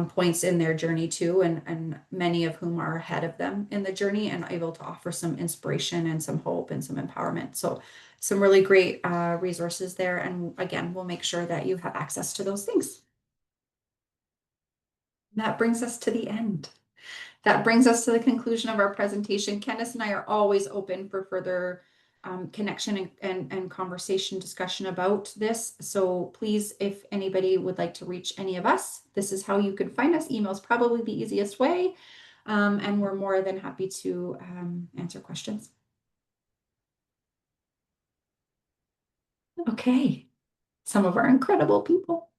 points in their journey too, and many of whom are ahead of them in the journey and able to offer some inspiration and some hope and some empowerment. So some really great resources there. And again, we'll make sure that you have access to those things. That brings us to the end. That brings us to the conclusion of our presentation. Candace and I are always open for further connection and conversation discussion about this. So please, if anybody would like to reach any of us, this is how you could find us. Email is probably the easiest way. And we're more than happy to answer questions. Okay, some of our incredible people.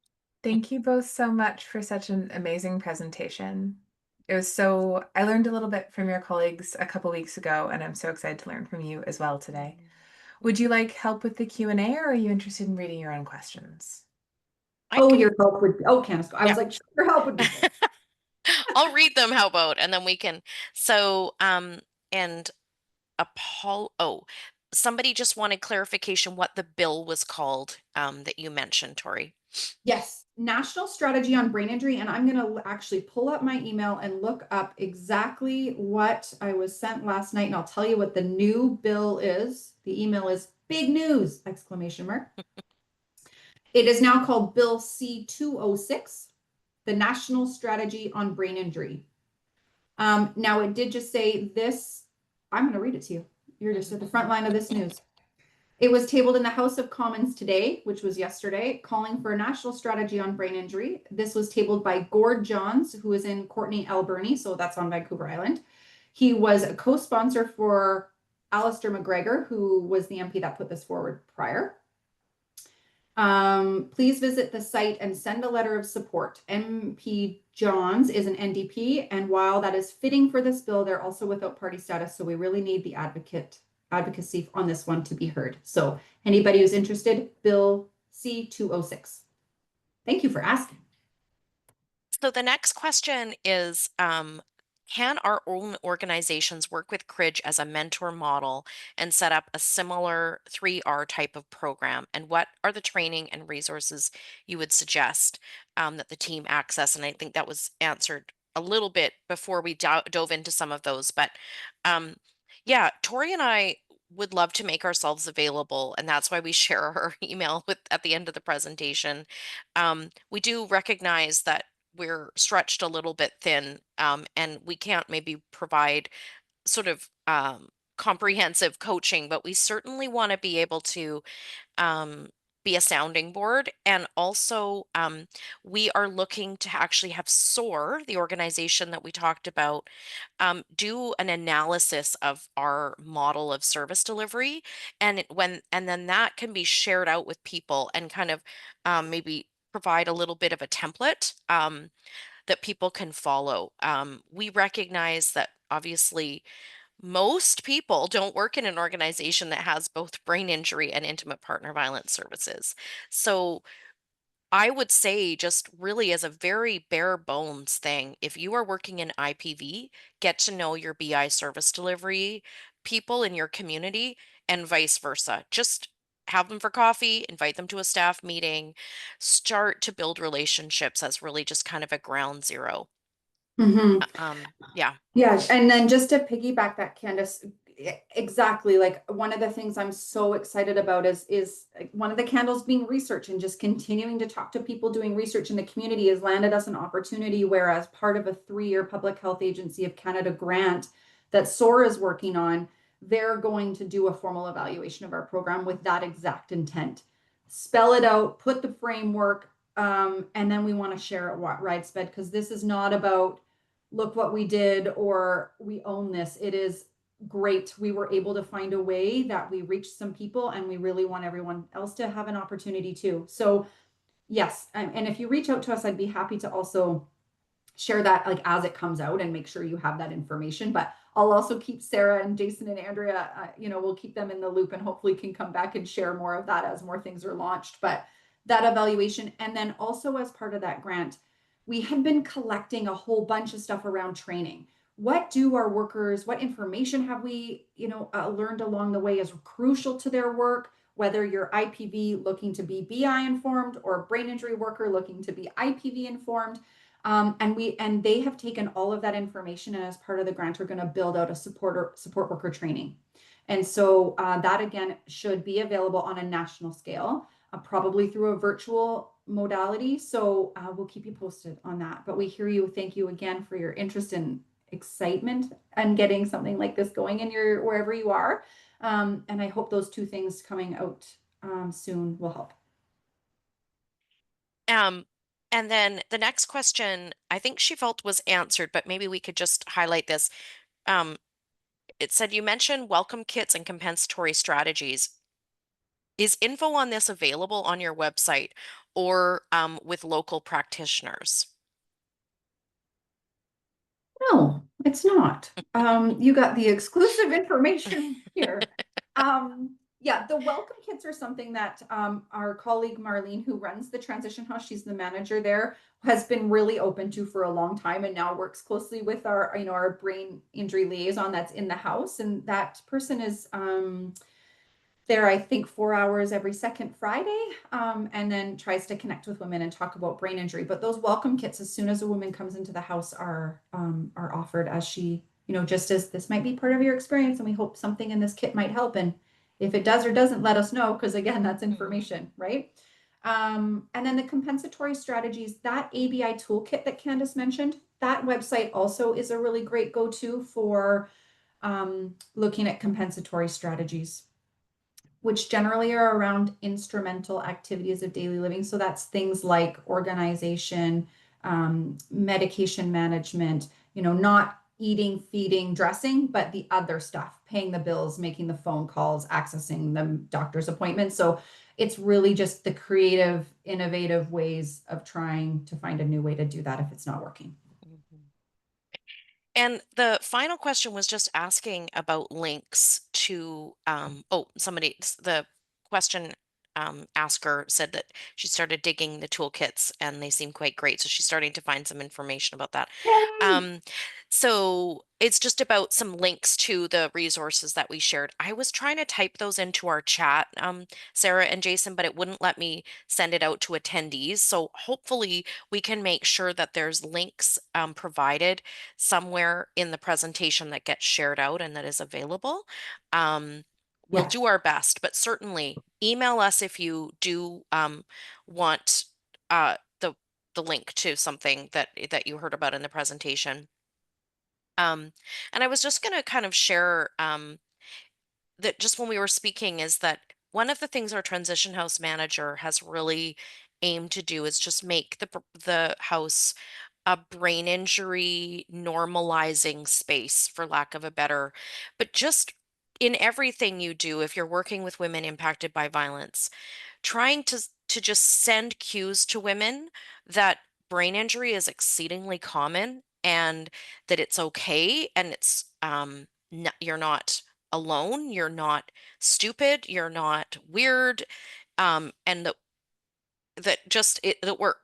Thank you both so much for such an amazing presentation. I learned a little bit from your colleagues a couple weeks ago, and I'm so excited to learn from you as well today. Would you like help with the Q&A, or are you interested in reading your own questions? Your help would, Candace, I was like, sure, your help would be good. I'll read them, how about, and then we can, and somebody just wanted clarification what the bill was called, that you mentioned, Tori. Yes, National Strategy on Brain Injury. And I'm going to actually pull up my email and look up exactly what I was sent last night. And I'll tell you what the new bill is. The email is big news, exclamation mark. It is now called Bill C-206, the National Strategy on Brain Injury. Now it did just say this. I'm going to read it to you. You're just at the front line of this news. It was tabled in the House of Commons today, which was yesterday, calling for a national strategy on brain injury. This was tabled by Gord Johns, who is in Courtenay, Alberni, so that's on Vancouver Island. He was a co-sponsor for Alistair McGregor, who was the MP that put this forward prior. Please visit the site and send a letter of support. MP Johns is an NDP, and while that is fitting for this bill, they're also without party status, so we really need the advocacy on this one to be heard. So anybody who's interested, Bill C-206. Thank you for asking. So the next question is, can our own organizations work with Cridge as a mentor model and set up a similar 3R type of program? And what are the training and resources you would suggest that the team access? And I think that was answered a little bit before we dove into some of those. But yeah, Tori and I would love to make ourselves available, and that's why we share our email at the end of the presentation. We do recognize that we're stretched a little bit thin, and we can't maybe provide sort of comprehensive coaching, but we certainly want to be able to be a sounding board. And also, we are looking to actually have SOAR, the organization that we talked about, do an analysis of our model of service delivery, and then that can be shared out with people and kind of maybe provide a little bit of a template that people can follow. We recognize that obviously most people don't work in an organization that has both brain injury and intimate partner violence services. So I would say, just really as a very bare bones thing, if you are working in IPV, get to know your BI service delivery people in your community and vice versa. Just have them for coffee, invite them to a staff meeting, start to build relationships as really just kind of a ground zero. Yeah. Yeah, and then just to piggyback that, Candace, exactly. Like one of the things I'm so excited about is like, one of the candles being research, and just continuing to talk to people doing research in the community has landed us an opportunity where, as part of a 3-year Public Health Agency of Canada grant that SOAR is working on, they're going to do a formal evaluation of our program with that exact intent. Spell it out, put the framework, and then we want to share it widespread, because this is not about look what we did or we own this. It is great. We were able to find a way that we reached some people, and we really want everyone else to have an opportunity too. So yes, and if you reach out to us, I'd be happy to also share that like as it comes out and make sure you have that information. But I'll also keep Sarah and Jason and Andrea, we'll keep them in the loop, and hopefully can come back and share more of that as more things are launched. But that evaluation, and then also as part of that grant, we had been collecting a whole bunch of stuff around training. What do our workers, what information have we, learned along the way is crucial to their work, whether you're IPV looking to be BI informed or brain injury worker looking to be IPV informed. And they have taken all of that information, and as part of the grant, are going to build out a support worker training. And so that again should be available on a national scale, probably through a virtual modality. So we'll keep you posted on that. But we hear you. Thank you again for your interest and excitement and getting something like this going in your wherever you are. And I hope those two things coming out soon will help. And then the next question, I think she felt was answered, but maybe we could just highlight this. It said, you mentioned welcome kits and compensatory strategies. Is info on this available on your website or with local practitioners? No, it's not. You got the exclusive information here. Yeah, the welcome kits are something that our colleague Marlene, who runs the transition house, she's the manager there, has been really open to for a long time, and now works closely with our brain injury liaison that's in the house. And that person is there, I think, 4 hours every second Friday, and then tries to connect with women and talk about brain injury. But those welcome kits, as soon as a woman comes into the house, are offered, as she, just as this might be part of your experience, and we hope something in this kit might help. And if it does or doesn't, let us know, because again, that's information, right? And then the compensatory strategies, that ABI toolkit that Candace mentioned, that website also is a really great go-to for looking at compensatory strategies, which generally are around instrumental activities of daily living. So that's things like organization, medication management, not eating, feeding, dressing, but the other stuff, paying the bills, making the phone calls, accessing the doctor's appointments. So it's really just the creative, innovative ways of trying to find a new way to do that if it's not working. And the final question was just asking about links to, the question asker said that she started digging the toolkits and they seem quite great. So she's starting to find some information about that. So it's just about some links to the resources that we shared. I was trying to type those into our chat, Sarah and Jason, but it wouldn't let me send it out to attendees. So hopefully we can make sure that there's links provided somewhere in the presentation that gets shared out and that is available. We'll do our best, but certainly email us if you do want the link to something that you heard about in the presentation. And I was just going to kind of share that just when we were speaking is that one of the things our transition house manager has really aimed to do is just make the house a brain injury normalizing space, for lack of a better, but just in everything you do, if you're working with women impacted by violence, trying to just send cues to women that brain injury is exceedingly common and that it's okay, and it's you're not alone, you're not stupid, you're not weird, and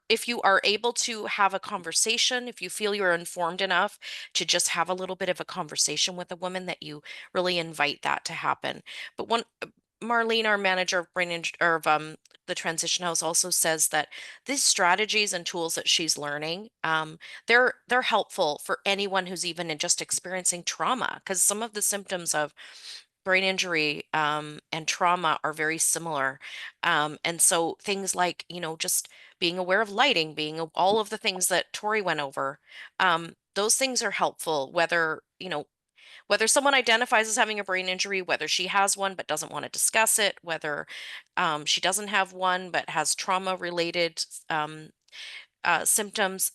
if you are able to have a conversation, if you feel you're informed enough to just have a little bit of a conversation with a woman, that you really invite that to happen. But Marlene, our manager of the transition house, also says that these strategies and tools that she's learning, they're helpful for anyone who's even just experiencing trauma, because some of the symptoms of brain injury and trauma are very similar. And so things like, just being aware of lighting, all of the things that Tori went over, those things are helpful, whether someone identifies as having a brain injury, whether she has one but doesn't want to discuss it, whether she doesn't have one but has trauma related symptoms.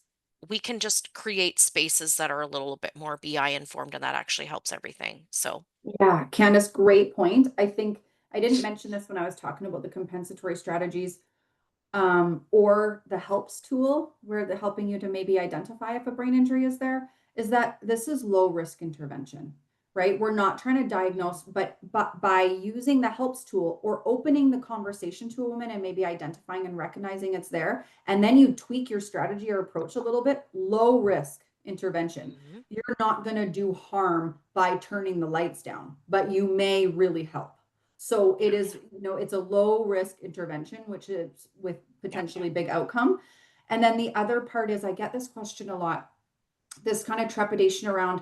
We can just create spaces that are a little bit more BI informed, and that actually helps everything. So, Yeah, Candace, great point. I think I didn't mention this when I was talking about the compensatory strategies, or the helps tool, where they're helping you to maybe identify if a brain injury is there, is that this is low risk intervention, right? We're not trying to diagnose, but by using the helps tool or opening the conversation to a woman and maybe identifying and recognizing it's there, and then you tweak your strategy or approach a little bit, low risk intervention. mhm. You're not going to do harm by turning the lights down, but you may really help. So it is, it's a low risk intervention, which is with potentially big outcome. And then the other part is, I get this question a lot, this kind of trepidation around,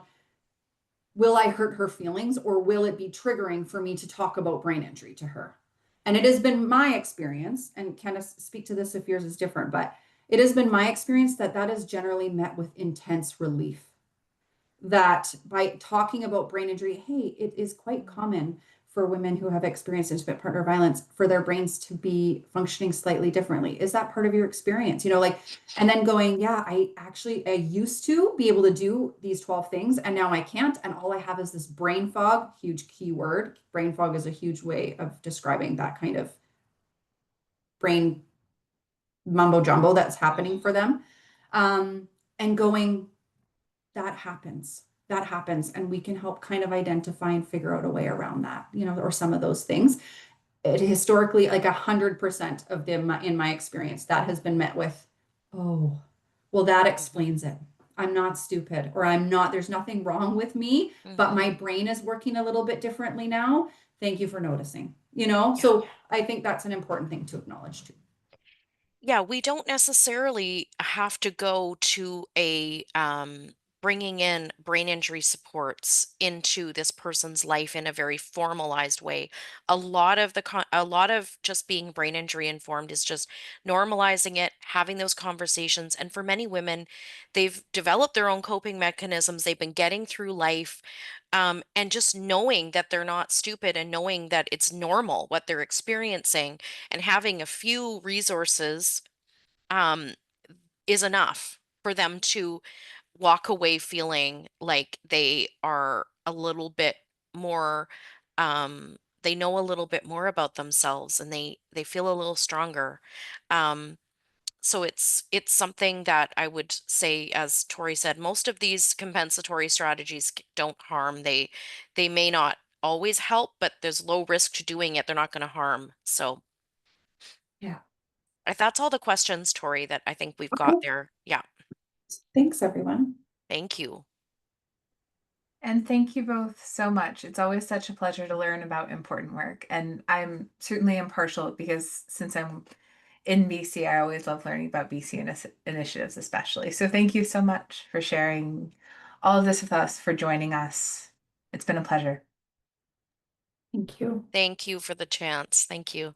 will I hurt her feelings, or will it be triggering for me to talk about brain injury to her? And it has been my experience, and Candace, speak to this if yours is different, but it has been my experience that that is generally met with intense relief. That by talking about brain injury, hey, it is quite common for women who have experienced intimate partner violence for their brains to be functioning slightly differently. Is that part of your experience? And then going, yeah, I used to be able to do these 12 things and now I can't. And all I have is this brain fog, huge key word. Brain fog is a huge way of describing that kind of brain mumbo jumbo that's happening for them. And going, that happens. That happens. And we can help kind of identify and figure out a way around that, or some of those things. It historically, like 100% of them, in my experience, that has been met with, oh, well, that explains it. I'm not stupid, or there's nothing wrong with me, but my brain is working a little bit differently now. Thank you for noticing, So I think that's an important thing to acknowledge too. Yeah, we don't necessarily have to go to bringing in brain injury supports into this person's life in a very formalized way. A lot of just being brain injury informed is just normalizing it, having those conversations. And for many women, they've developed their own coping mechanisms. They've been getting through life, and just knowing that they're not stupid and knowing that it's normal what they're experiencing, and having a few resources um, is enough for them to walk away feeling like they are a little bit more, they know a little bit more about themselves, and they feel a little stronger. Um, so it's something that I would say, as Tori said, most of these compensatory strategies don't harm. They may not always help, but there's low risk to doing it. They're not going to harm. So Yeah. that's all the questions, Tori, that I think we've got Okay. there. Yeah. Thanks, everyone. Thank you. And thank you both so much. It's always such a pleasure to learn about important work. And I'm certainly impartial because since I'm in BC, I always love learning about BC initiatives, especially. So thank you so much for sharing all of this with us, for joining us. It's been a pleasure. Thank you. Thank you for the chance. Thank you.